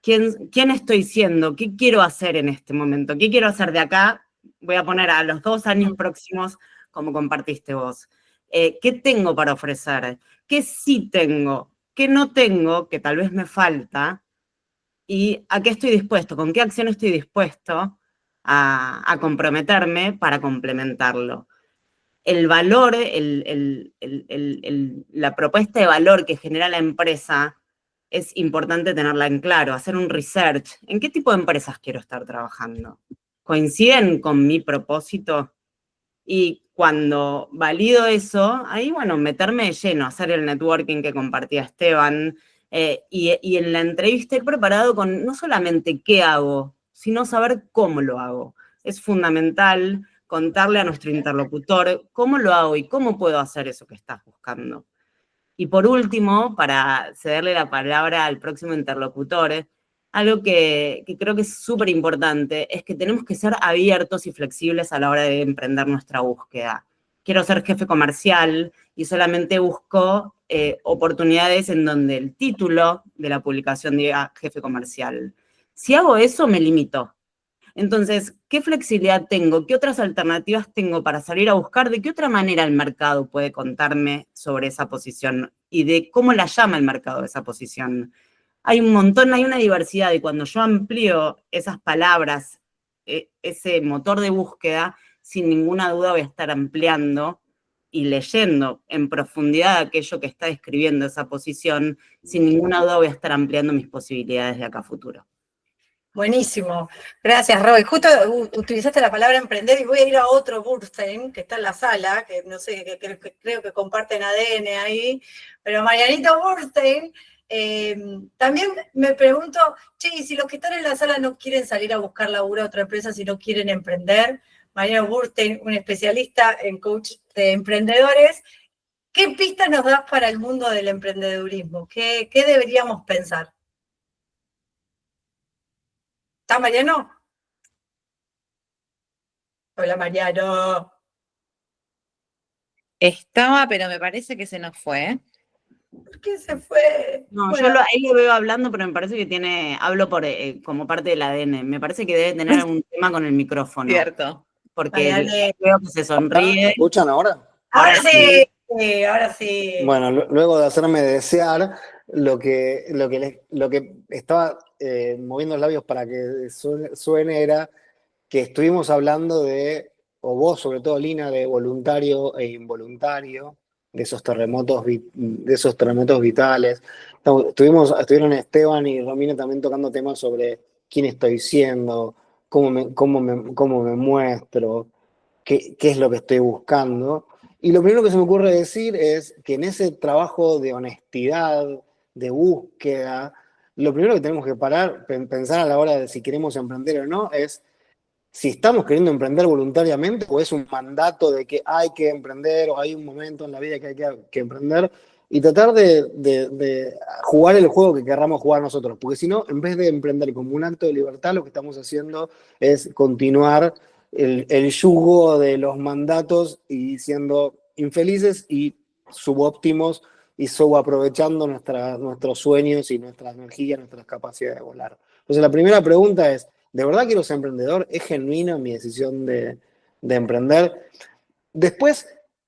¿Quién estoy siendo? ¿Qué quiero hacer en este momento? ¿Qué quiero hacer de acá? Voy a poner a los 2 años próximos, como compartiste vos. ¿Qué tengo para ofrecer? ¿Qué sí tengo? ¿Qué no tengo? Que tal vez me falta. ¿Y a qué estoy dispuesto? ¿Con qué acción estoy dispuesto a comprometerme para complementarlo? El valor, la propuesta de valor que genera la empresa es importante tenerla en claro, hacer un research. ¿En qué tipo de empresas quiero estar trabajando? ¿Coinciden con mi propósito? Y cuando valido eso, ahí, bueno, meterme de lleno, hacer el networking que compartía Esteban, y en la entrevista ir preparado con no solamente qué hago, sino saber cómo lo hago. Es fundamental contarle a nuestro interlocutor cómo lo hago y cómo puedo hacer eso que estás buscando. Y por último, para cederle la palabra al próximo interlocutor, algo que creo que es súper importante es que tenemos que ser abiertos y flexibles a la hora de emprender nuestra búsqueda. Quiero ser jefe comercial y solamente busco oportunidades en donde el título de la publicación diga jefe comercial. Si hago eso, me limito. Entonces, ¿qué flexibilidad tengo? ¿Qué otras alternativas tengo para salir a buscar? ¿De qué otra manera el mercado puede contarme sobre esa posición? Y de cómo la llama el mercado esa posición. Hay un montón, hay una diversidad, y cuando yo amplío esas palabras, ese motor de búsqueda, sin ninguna duda voy a estar ampliando y leyendo en profundidad aquello que está describiendo esa posición, sin ninguna duda voy a estar ampliando mis posibilidades de acá a futuro. Buenísimo. Gracias, Roy. Justo utilizaste la palabra emprender y voy a ir a otro Burstein que está en la sala, que no sé, que creo que comparten ADN ahí, pero Marianito Burstein, también me pregunto, che, y si los que están en la sala no quieren salir a buscar laburo a otra empresa, si no quieren emprender, Mariano Burstein, un especialista en coach de emprendedores, ¿qué pistas nos das para el mundo del emprendedurismo? ¿Qué deberíamos pensar? ¿Está Mariano? Hola, Mariano. Estaba, pero me parece que se nos fue. ¿Por qué se fue? No, Bueno, yo ahí lo veo hablando, pero me parece que hablo como parte del ADN. Me parece que debe tener algún tema con el micrófono. Cierto. Porque Mariano. veo que se sonríe. ¿Me escuchan ahora? Ahora sí, ahora sí. Bueno, luego de hacerme desear, lo que estaba moviendo los labios para que suene era que estuvimos hablando de, o vos sobre todo, Lina, de voluntario e involuntario, de esos terremotos vitales. Estuvieron Esteban y Romina también tocando temas sobre quién estoy siendo, cómo me muestro, qué es lo que estoy buscando. Y lo primero que se me ocurre decir es que en ese trabajo de honestidad, de búsqueda, lo primero que tenemos que pensar a la hora de si queremos emprender o no, es si estamos queriendo emprender voluntariamente o es un mandato de que hay que emprender o hay un momento en la vida que hay que emprender, y tratar de jugar el juego que querramos jugar nosotros. Porque si no, en vez de emprender como un acto de libertad, lo que estamos haciendo es continuar el yugo de los mandatos y siendo infelices y subóptimos y subaprovechando nuestros sueños y nuestra energía, nuestras capacidades de volar. Entonces, la primera pregunta es, ¿de verdad quiero ser emprendedor? ¿Es genuina mi decisión de emprender? Después,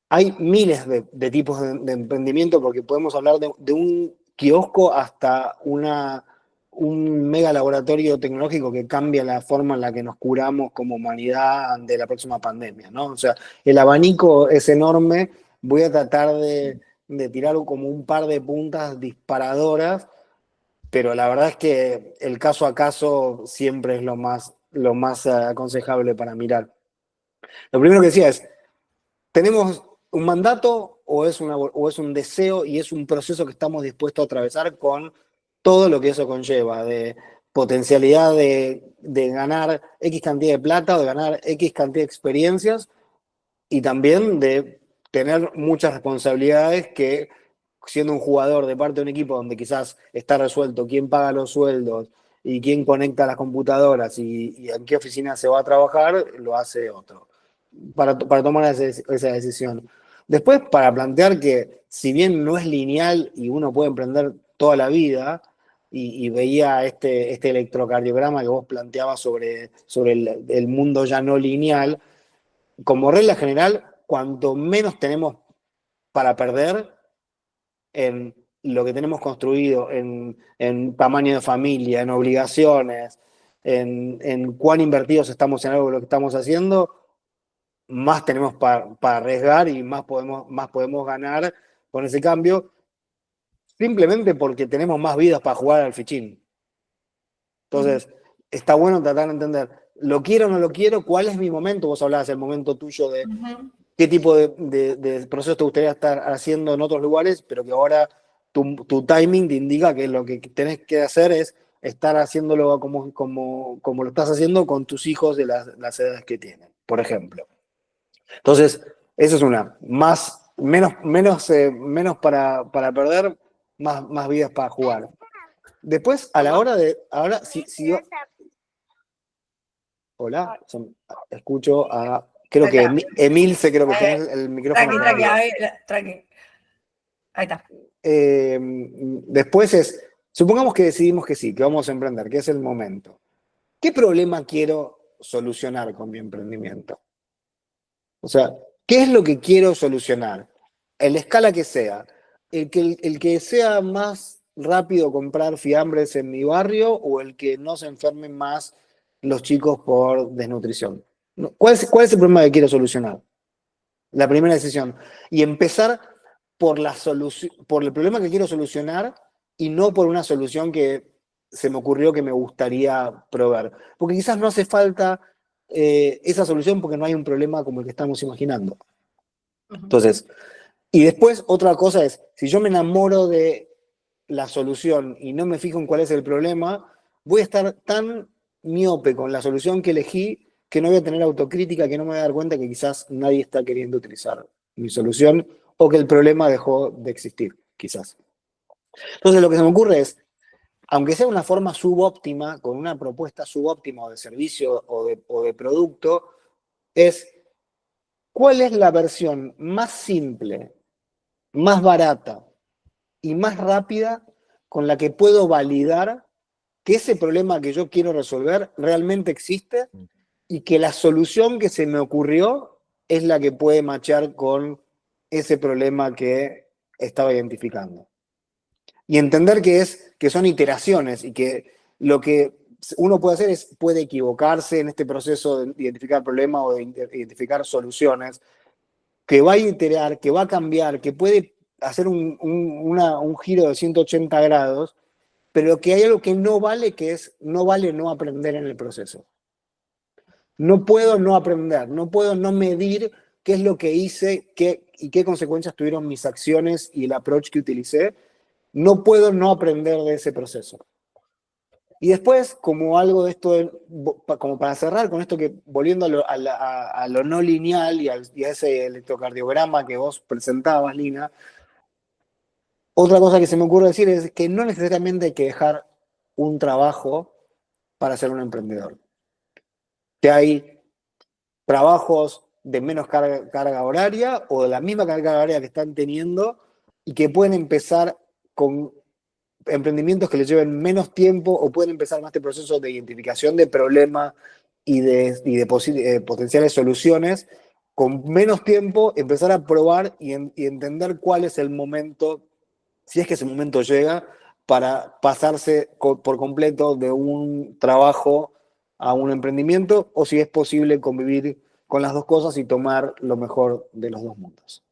hay miles de tipos de emprendimiento, porque podemos hablar de un kiosco hasta un mega laboratorio tecnológico que cambia la forma en la que nos curamos como humanidad ante la próxima pandemia, ¿no? O sea, el abanico es enorme. Voy a tratar de tirar como un par de puntas disparadoras, pero la verdad es que el caso a caso siempre es lo más aconsejable para mirar. Lo primero que decía es, ¿tenemos un mandato o es un deseo y es un proceso que estamos dispuestos a atravesar con todo lo que eso conlleva, de potencialidad de ganar X cantidad de plata o de ganar X cantidad de experiencias, y también de tener muchas responsabilidades que, siendo un jugador de parte de un equipo donde quizás está resuelto quién paga los sueldos y quién conecta las computadoras y en qué oficina se va a trabajar, lo hace otro, para tomar esa decisión. Después, para plantear que si bien no es lineal y uno puede emprender toda la vida, y veía este electrocardiograma que vos planteabas sobre el mundo ya no lineal, como regla general, cuanto menos tenemos para perder en lo que tenemos construido, en tamaño de familia, en obligaciones, en cuán invertidos estamos en algo de lo que estamos haciendo, más tenemos para arriesgar y más podemos ganar con ese cambio, simplemente porque tenemos más vidas para jugar al fichín. Entonces, está bueno tratar de entender, ¿lo quiero o no lo quiero? ¿Cuál es mi momento? Vos hablabas del momento tuyo de qué tipo de proceso te gustaría estar haciendo en otros lugares, pero que ahora tu timing te indica que lo que tenés que hacer es estar haciéndolo como lo estás haciendo con tus hijos de las edades que tienen, por ejemplo. Entonces, eso es una. Menos para perder, más vidas para jugar. Después, a la hora de. Ahora, si hola, escucho a. Creo que Emilce, creo que tenés el micrófono. Tranqui. Ahí está. Después supongamos que decidimos que sí, que vamos a emprender, que es el momento. ¿Qué problema quiero solucionar con mi emprendimiento? O sea, ¿qué es lo que quiero solucionar? En la escala que sea. El que sea más rápido comprar fiambres en mi barrio o el que no se enfermen más los chicos por desnutrición. ¿Cuál es el problema que quiero solucionar? La primera decisión. Y empezar por el problema que quiero solucionar y no por una solución que se me ocurrió que me gustaría probar. Porque quizás no hace falta esa solución porque no hay un problema como el que estamos imaginando. Entonces, y después otra cosa es, si yo me enamoro de la solución y no me fijo en cuál es el problema, voy a estar tan miope con la solución que elegí que no voy a tener autocrítica, que no me voy a dar cuenta que quizás nadie está queriendo utilizar mi solución o que el problema dejó de existir, quizás. Entonces lo que se me ocurre es, aunque sea una forma subóptima, con una propuesta subóptima o de servicio o de producto, es cuál es la versión más simple, más barata y más rápida con la que puedo validar que ese problema que yo quiero resolver realmente existe y que la solución que se me ocurrió es la que puede matchar con ese problema que estaba identificando. Y entender que son iteraciones y que lo que uno puede hacer es, puede equivocarse en este proceso de identificar problemas o de identificar soluciones, que va a iterar, que va a cambiar, que puede hacer un giro de 180 grados, pero que hay algo que no vale, que es, no vale no aprender en el proceso. No puedo no aprender, no puedo no medir qué es lo que hice y qué consecuencias tuvieron mis acciones y el approach que utilicé. No puedo no aprender de ese proceso. Y después, como algo de esto, como para cerrar con esto que, volviendo a lo no lineal y a ese electrocardiograma que vos presentabas, Lina, otra cosa que se me ocurre decir es que no necesariamente hay que dejar un trabajo para ser un emprendedor. Que hay trabajos de menos carga horaria o de la misma carga horaria que están teniendo y que pueden empezar con emprendimientos que les lleven menos tiempo o pueden empezar más este proceso de identificación de problemas y de potenciales soluciones con menos tiempo, empezar a probar y entender cuál es el momento, si es que ese momento llega, para pasarse por completo de un trabajo a un emprendimiento o si es posible convivir con las dos cosas y tomar lo mejor de los dos mundos.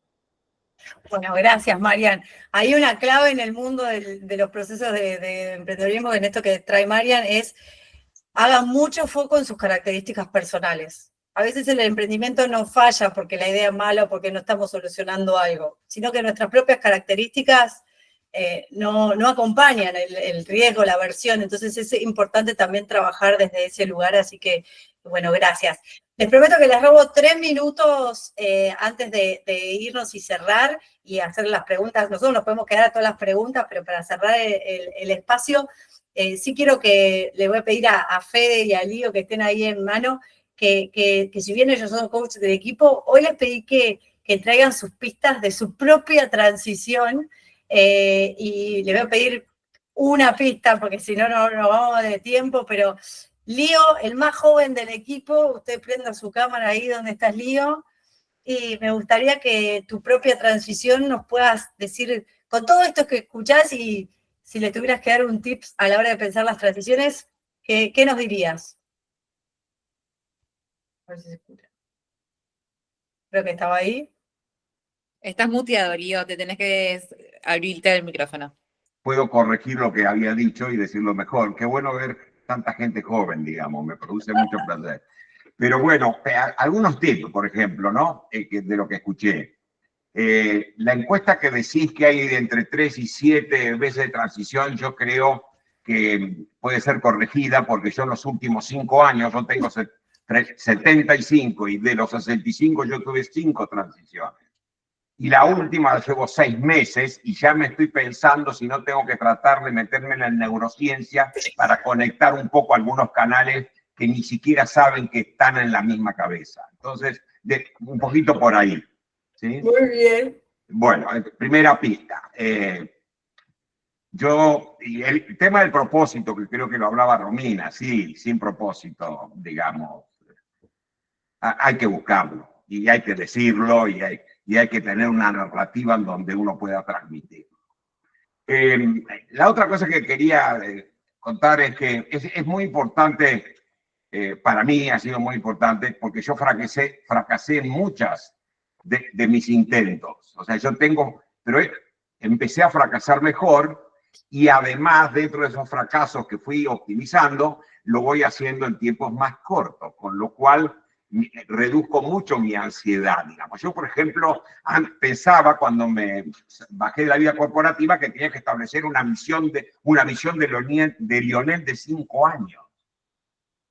Bueno, gracias, Marian. Hay una clave en el mundo de los procesos de emprendedorismo, en esto que trae Marian, es hagan mucho foco en sus características personales. A veces el emprendimiento no falla porque la idea es mala o porque no estamos solucionando algo, sino que nuestras propias características no acompañan el riesgo, la aversión. Entonces es importante también trabajar desde ese lugar, así que, bueno, gracias. Les prometo que les robo 3 minutos antes de irnos y cerrar y hacer las preguntas. Nosotros nos podemos quedar a todas las preguntas, pero para cerrar el espacio, sí quiero que le voy a pedir a Fede y a Lío que estén ahí en mano, que si bien ellos son coaches del equipo, hoy les pedí que traigan sus pistas de su propia transición y les voy a pedir una pista, porque si no, no vamos de tiempo, pero Lío, el más joven del equipo, usted prenda su cámara ahí donde está Lío. Y me gustaría que tu propia transición nos puedas decir, con todo esto que escuchás y si le tuvieras que dar un tips a la hora de pensar las transiciones, ¿qué nos dirías? A ver si se escucha. Creo que estaba ahí. Estás muteado, Lío, te tenés que abrirte el micrófono. Puedo corregir lo que había dicho y decirlo mejor. Qué bueno ver tanta gente joven, digamos, me produce mucho placer. Pero bueno, algunos tips, por ejemplo, ¿no? De lo que escuché. La encuesta que decís que hay de entre 3 y 7 veces de transición, yo creo que puede ser corregida porque yo en los últimos 5 años, yo tengo 75 y de los 65 yo tuve 5 transiciones. Y la última la llevo 6 meses y ya me estoy pensando si no tengo que tratar de meterme en la neurociencia para conectar un poco algunos canales que ni siquiera saben que están en la misma cabeza. Entonces, un poquito por ahí. ¿Sí? Muy bien. Bueno, primera pista. Y el tema del propósito, que creo que lo hablaba Romina, sí, sin propósito, digamos, hay que buscarlo y hay que decirlo y hay que tener una narrativa en donde uno pueda transmitirlo. La otra cosa que quería contar es que es muy importante, para mí ha sido muy importante, porque yo fracasé en muchas de mis intentos. O sea, pero empecé a fracasar mejor y además dentro de esos fracasos que fui optimizando, lo voy haciendo en tiempos más cortos, con lo cual reduzco mucho mi ansiedad, digamos. Yo, por ejemplo, pensaba cuando me bajé de la vida corporativa que tenía que establecer una visión de Lionel de 5 años.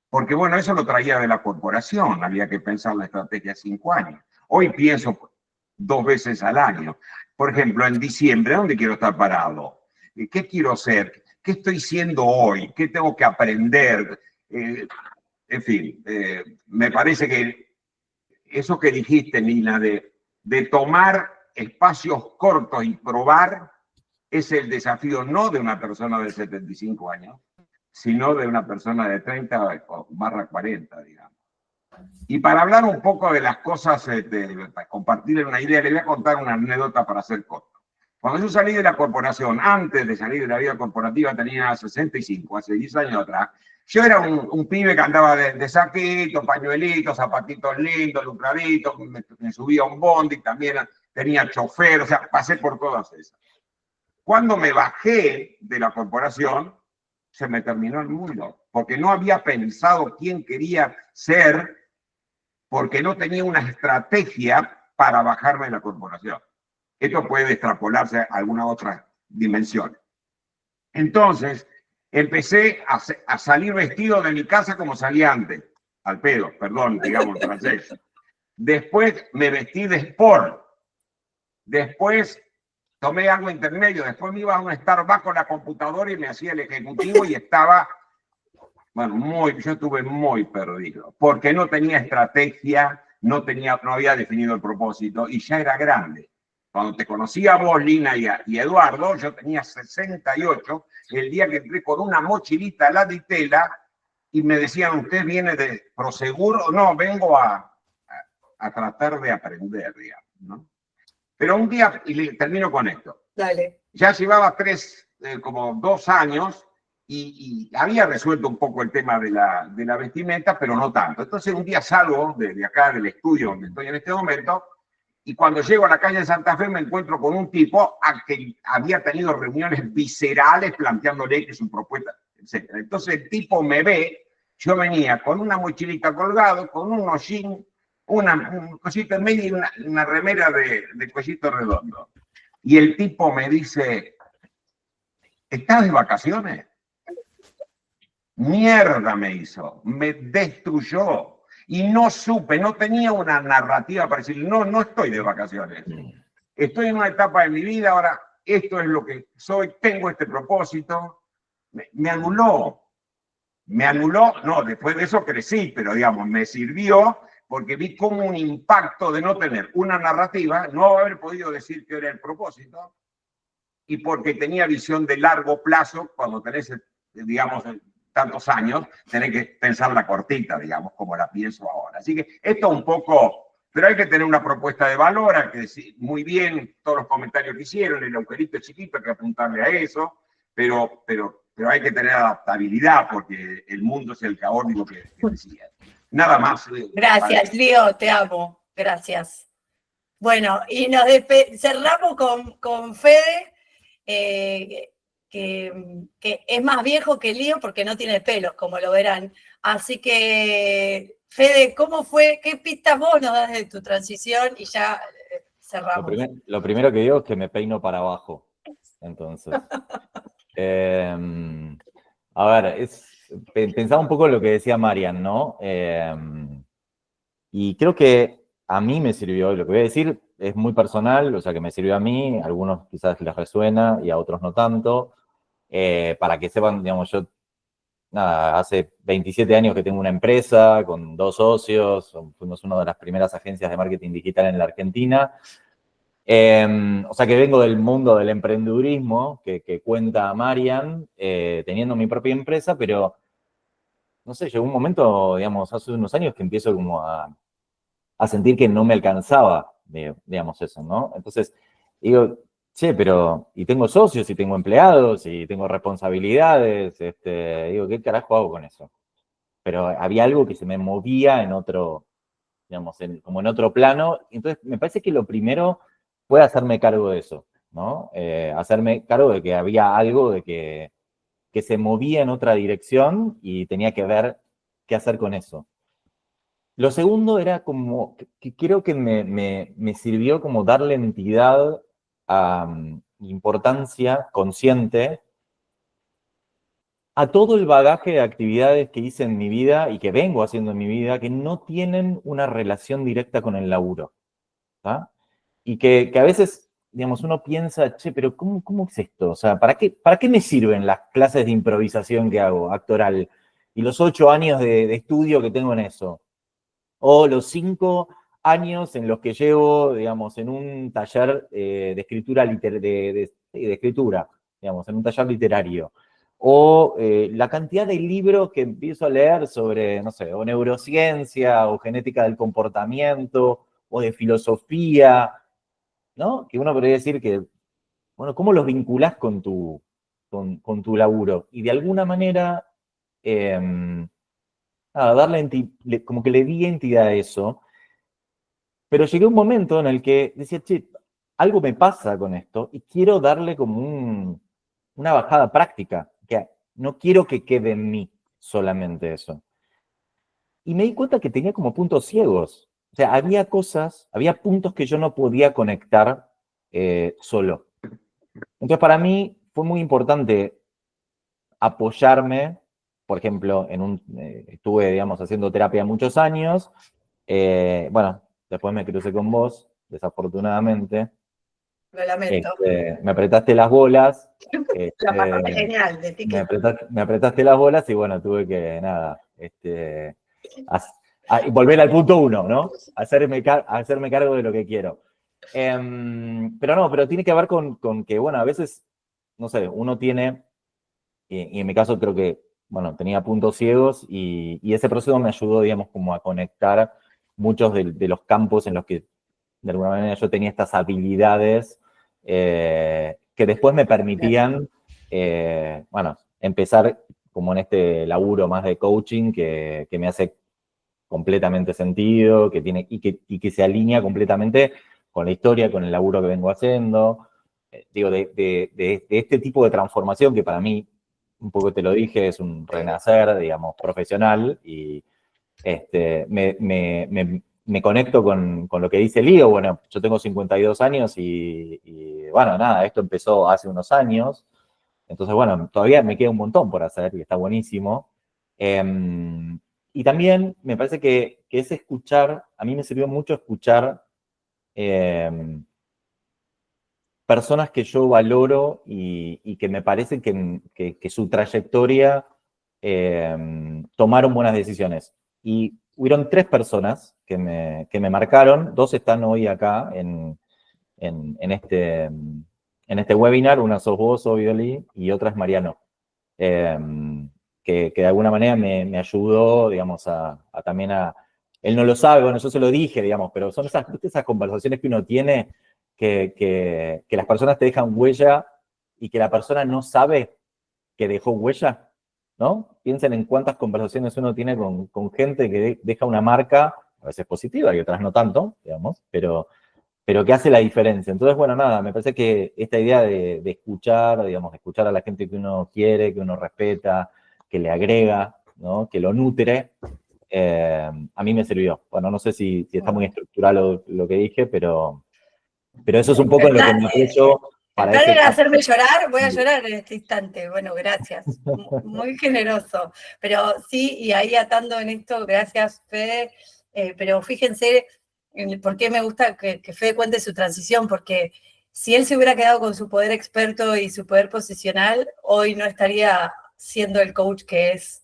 Porque, bueno, eso lo traía de la corporación, había que pensar la estrategia de 5 años. Hoy pienso 2 veces al año. Por ejemplo, en diciembre, ¿dónde quiero estar parado? ¿Qué quiero hacer? ¿Qué estoy siendo hoy? ¿Qué tengo que aprender? En fin, me parece que eso que dijiste, Nina, de tomar espacios cortos y probar, es el desafío no de una persona de 75 años, sino de una persona de 30 barra 40, digamos. Y para hablar un poco de las cosas, para compartir una idea, le voy a contar una anécdota para hacer corto. Cuando yo salí de la corporación, antes de salir de la vida corporativa, tenía 65, hace 10 años atrás, yo era un pibe que andaba de saquito, pañuelitos, zapatitos lindos, lucraditos, me subía a un bondi, también tenía chofer, o sea, pasé por todas esas. Cuando me bajé de la corporación, se me terminó el mundo, porque no había pensado quién quería ser, porque no tenía una estrategia para bajarme de la corporación. Esto puede extrapolarse a alguna otra dimensión. Entonces, empecé a salir vestido de mi casa como salía antes, al pedo, perdón, digamos en francés. Después me vestí de sport. Después tomé algo intermedio. Después me iba a un Starbucks con la computadora y me hacía el ejecutivo y estaba, bueno, yo estuve muy perdido, porque no tenía estrategia, no había definido el propósito y ya era grande. Cuando te conocí a vos, Lina, y a Eduardo, yo tenía 68, el día que entré con una mochilita a la ditela y me decían, ¿usted viene de Prosegur? No, vengo a tratar de aprender, digamos, ¿no? Pero un día, y termino con esto. Dale. Ya llevaba como 2 años y había resuelto un poco el tema de la vestimenta, pero no tanto. Entonces un día salgo de acá del estudio donde estoy en este momento y cuando llego a la calle de Santa Fe me encuentro con un tipo a que había tenido reuniones viscerales planteándole que su propuesta, etc. Entonces el tipo me ve, yo venía con una mochilita colgado, con un hollín, un cosito en medio y una remera de cuellito redondo. Y el tipo me dice, ¿estás de vacaciones? Mierda me hizo, me destruyó. Y no supe, no tenía una narrativa para decir, no estoy de vacaciones. Estoy en una etapa de mi vida, ahora esto es lo que soy, tengo este propósito. Me anuló. No, después de eso crecí, pero digamos, me sirvió porque vi como un impacto de no tener una narrativa, no haber podido decir que era el propósito, y porque tenía visión de largo plazo, cuando tenés, digamos, tantos años, tenés que pensar la cortita, digamos, como la pienso ahora. Así que esto un poco Pero hay que tener una propuesta de valor, hay que decir muy bien todos los comentarios que hicieron, el agujerito chiquito, hay que apuntarle a eso, pero hay que tener adaptabilidad porque el mundo es el caótico que decía. Nada más. Gracias, Lío, te amo. Gracias. Bueno, y nos cerramos con Fede, que es más viejo que Lío porque no tiene pelos, como lo verán. Así que, Fede, ¿cómo fue? ¿Qué pistas vos nos das de tu transición? Y ya cerramos. Lo primero que digo es que me peino para abajo. Entonces, a ver, pensaba un poco en lo que decía Marian, ¿no? Y creo que a mí me sirvió, lo que voy a decir es muy personal, o sea, que me sirvió a mí, a algunos quizás les resuena y a otros no tanto, para que sepan, digamos, yo, nada, hace 27 años que tengo una empresa con 2 socios, fuimos una de las primeras agencias de marketing digital en la Argentina, o sea que vengo del mundo del emprendedurismo que cuenta Marian, teniendo mi propia empresa, pero no sé, llegó un momento, digamos, hace unos años que empiezo como a sentir que no me alcanzaba, digamos, eso, ¿no? Entonces, digo, che, pero, y tengo socios, y tengo empleados, y tengo responsabilidades, digo, ¿qué carajo hago con eso? Pero había algo que se me movía en otro, digamos, como en otro plano, entonces me parece que lo primero fue hacerme cargo de eso, ¿no? Hacerme cargo de que había algo de que se movía en otra dirección y tenía que ver qué hacer con eso. Lo segundo era como, que creo que me sirvió como darle entidad a importancia consciente a todo el bagaje de actividades que hice en mi vida y que vengo haciendo en mi vida que no tienen una relación directa con el laburo. ¿Tá? Y que a veces, digamos, uno piensa, che, pero ¿cómo es esto? O sea, ¿para qué me sirven las clases de improvisación que hago, actoral? Y los 8 años de estudio que tengo en eso. O los 5 años en los que llevo, digamos, en un taller de escritura, de escritura, digamos, en un taller literario. O la cantidad de libros que empiezo a leer sobre, no sé, o neurociencia, o genética del comportamiento, o de filosofía, ¿no? Que uno podría decir que, bueno, ¿cómo los vinculás con tu laburo? Y de alguna manera, como que le di entidad a eso, pero llegué a un momento en el que decía, che, algo me pasa con esto y quiero darle como una bajada práctica, que no quiero que quede en mí solamente eso. Y me di cuenta que tenía como puntos ciegos. O sea, había puntos que yo no podía conectar solo. Entonces, para mí fue muy importante apoyarme, por ejemplo, estuve, digamos, haciendo terapia muchos años. Bueno, después me crucé con vos, desafortunadamente. Lo lamento. Me apretaste las bolas. La pasé genial, de ti que... Me apretaste las bolas y bueno, tuve que, nada, volver al punto 1, ¿no? Hacerme cargo de lo que quiero. Pero tiene que ver con que, bueno, a veces, no sé, uno tiene, y en mi caso creo que, bueno, tenía puntos ciegos y ese proceso me ayudó, digamos, como a conectar muchos de los campos en los que, de alguna manera, yo tenía estas habilidades que después me permitían, bueno, empezar como en este laburo más de coaching que me hace completamente sentido, y que se alinea completamente con la historia, con el laburo que vengo haciendo. Digo, de este tipo de transformación que para mí, un poco te lo dije, es un renacer, digamos, profesional, y me conecto con lo que dice Lío. Bueno, yo tengo 52 años y bueno, nada, esto empezó hace unos años, entonces, bueno, todavía me queda un montón por hacer y está buenísimo. Y también me parece que es escuchar, a mí me sirvió mucho escuchar personas que yo valoro y que me parece que su trayectoria tomaron buenas decisiones. Y hubieron 3 personas que me marcaron, 2 están hoy acá en este webinar, una sos vos, obviously, y otra es Mariano, que de alguna manera me ayudó, digamos, también a él no lo sabe, bueno, yo se lo dije, digamos, pero son esas conversaciones que uno tiene que las personas te dejan huella y que la persona no sabe que dejó huella, ¿no? Piensen en cuántas conversaciones uno tiene con gente que deja una marca, a veces positiva y otras no tanto, digamos, pero que hace la diferencia. Entonces, bueno, nada, me parece que esta idea de escuchar, digamos, de escuchar a la gente que uno quiere, que uno respeta, que le agrega, ¿no? Que lo nutre, a mí me sirvió. Bueno, no sé si está muy estructural lo que dije, pero eso es un poco en lo que me apoyo para Entrar ese en caso. hacerme llorar, voy a llorar en este instante. Bueno, gracias. Muy generoso. Pero sí, y ahí atando en esto, gracias, Fede. Pero fíjense por qué me gusta que Fede cuente su transición, porque si él se hubiera quedado con su poder experto y su poder posicional, hoy no estaría siendo el coach que es.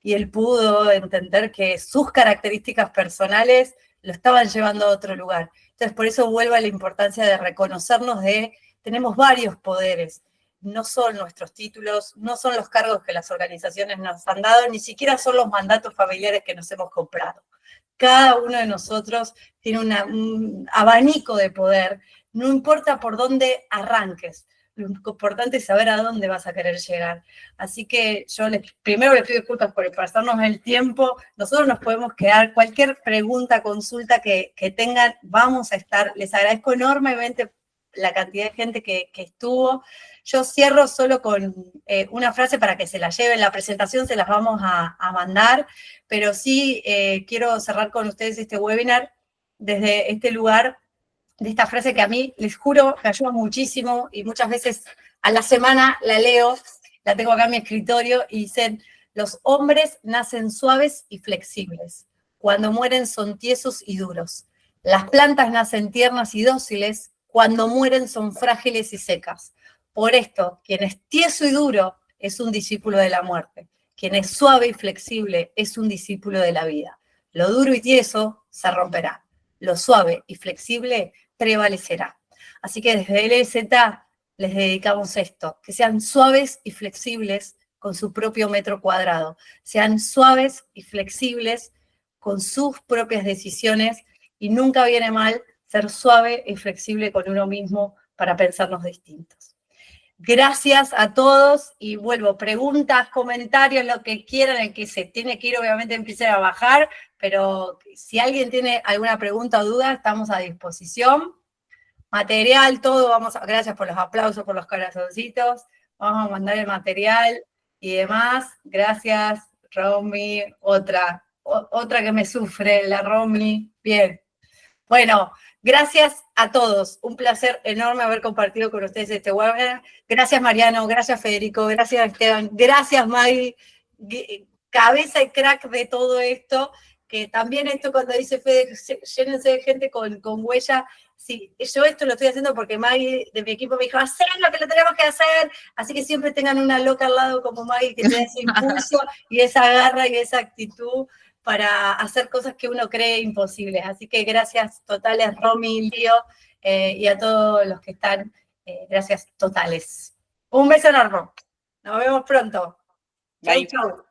Y él pudo entender que sus características personales lo estaban llevando a otro lugar. Entonces, por eso vuelvo a la importancia de reconocernos tenemos varios poderes. No son nuestros títulos, no son los cargos que las organizaciones nos han dado, ni siquiera son los mandatos familiares que nos hemos comprado. Cada uno de nosotros tiene un abanico de poder, no importa por dónde arranques. Lo importante es saber a dónde vas a querer llegar. Así que yo primero les pido disculpas por pasarnos el tiempo. Nosotros nos podemos quedar. Cualquier pregunta, consulta que tengan, vamos a estar. Les agradezco enormemente la cantidad de gente que estuvo. Yo cierro solo con una frase para que se la lleven. La presentación se las vamos a mandar, pero sí quiero cerrar con ustedes este webinar desde este lugar, de esta frase que a mí, les juro, me ayuda muchísimo y muchas veces a la semana la leo, la tengo acá en mi escritorio y dicen: los hombres nacen suaves y flexibles, cuando mueren son tiesos y duros. Las plantas nacen tiernas y dóciles, cuando mueren son frágiles y secas. Por esto, quien es tieso y duro es un discípulo de la muerte. Quien es suave y flexible es un discípulo de la vida. Lo duro y tieso se romperá. Lo suave y flexible prevalecerá. Así que desde LZ les dedicamos esto, que sean suaves y flexibles con su propio metro cuadrado, sean suaves y flexibles con sus propias decisiones, y nunca viene mal ser suave y flexible con uno mismo para pensarnos distintos. Gracias a todos y vuelvo, preguntas, comentarios, lo que quieran. El que se tiene que ir obviamente empiece a bajar, pero si alguien tiene alguna pregunta o duda, estamos a disposición. Material, todo, gracias por los aplausos, por los corazoncitos, vamos a mandar el material y demás. Gracias, Romy, otra que me sufre, la Romy. Bien. Bueno, gracias a todos. Un placer enorme haber compartido con ustedes este webinar. Gracias, Mariano. Gracias, Federico. Gracias, Esteban. Gracias, Maggie. Cabeza y crack de todo esto. Que también esto, cuando dice Fede, llénense de gente con huella. Sí, yo esto lo estoy haciendo porque Maggie de mi equipo me dijo: hacen lo que lo tenemos que hacer. Así que siempre tengan una loca al lado como Maggie que tiene ese impulso y esa garra y esa actitud para hacer cosas que uno cree imposibles. Así que gracias totales, Romy, Lío, y a todos los que están, gracias totales. Un beso enorme. Nos vemos pronto. Chau, chau.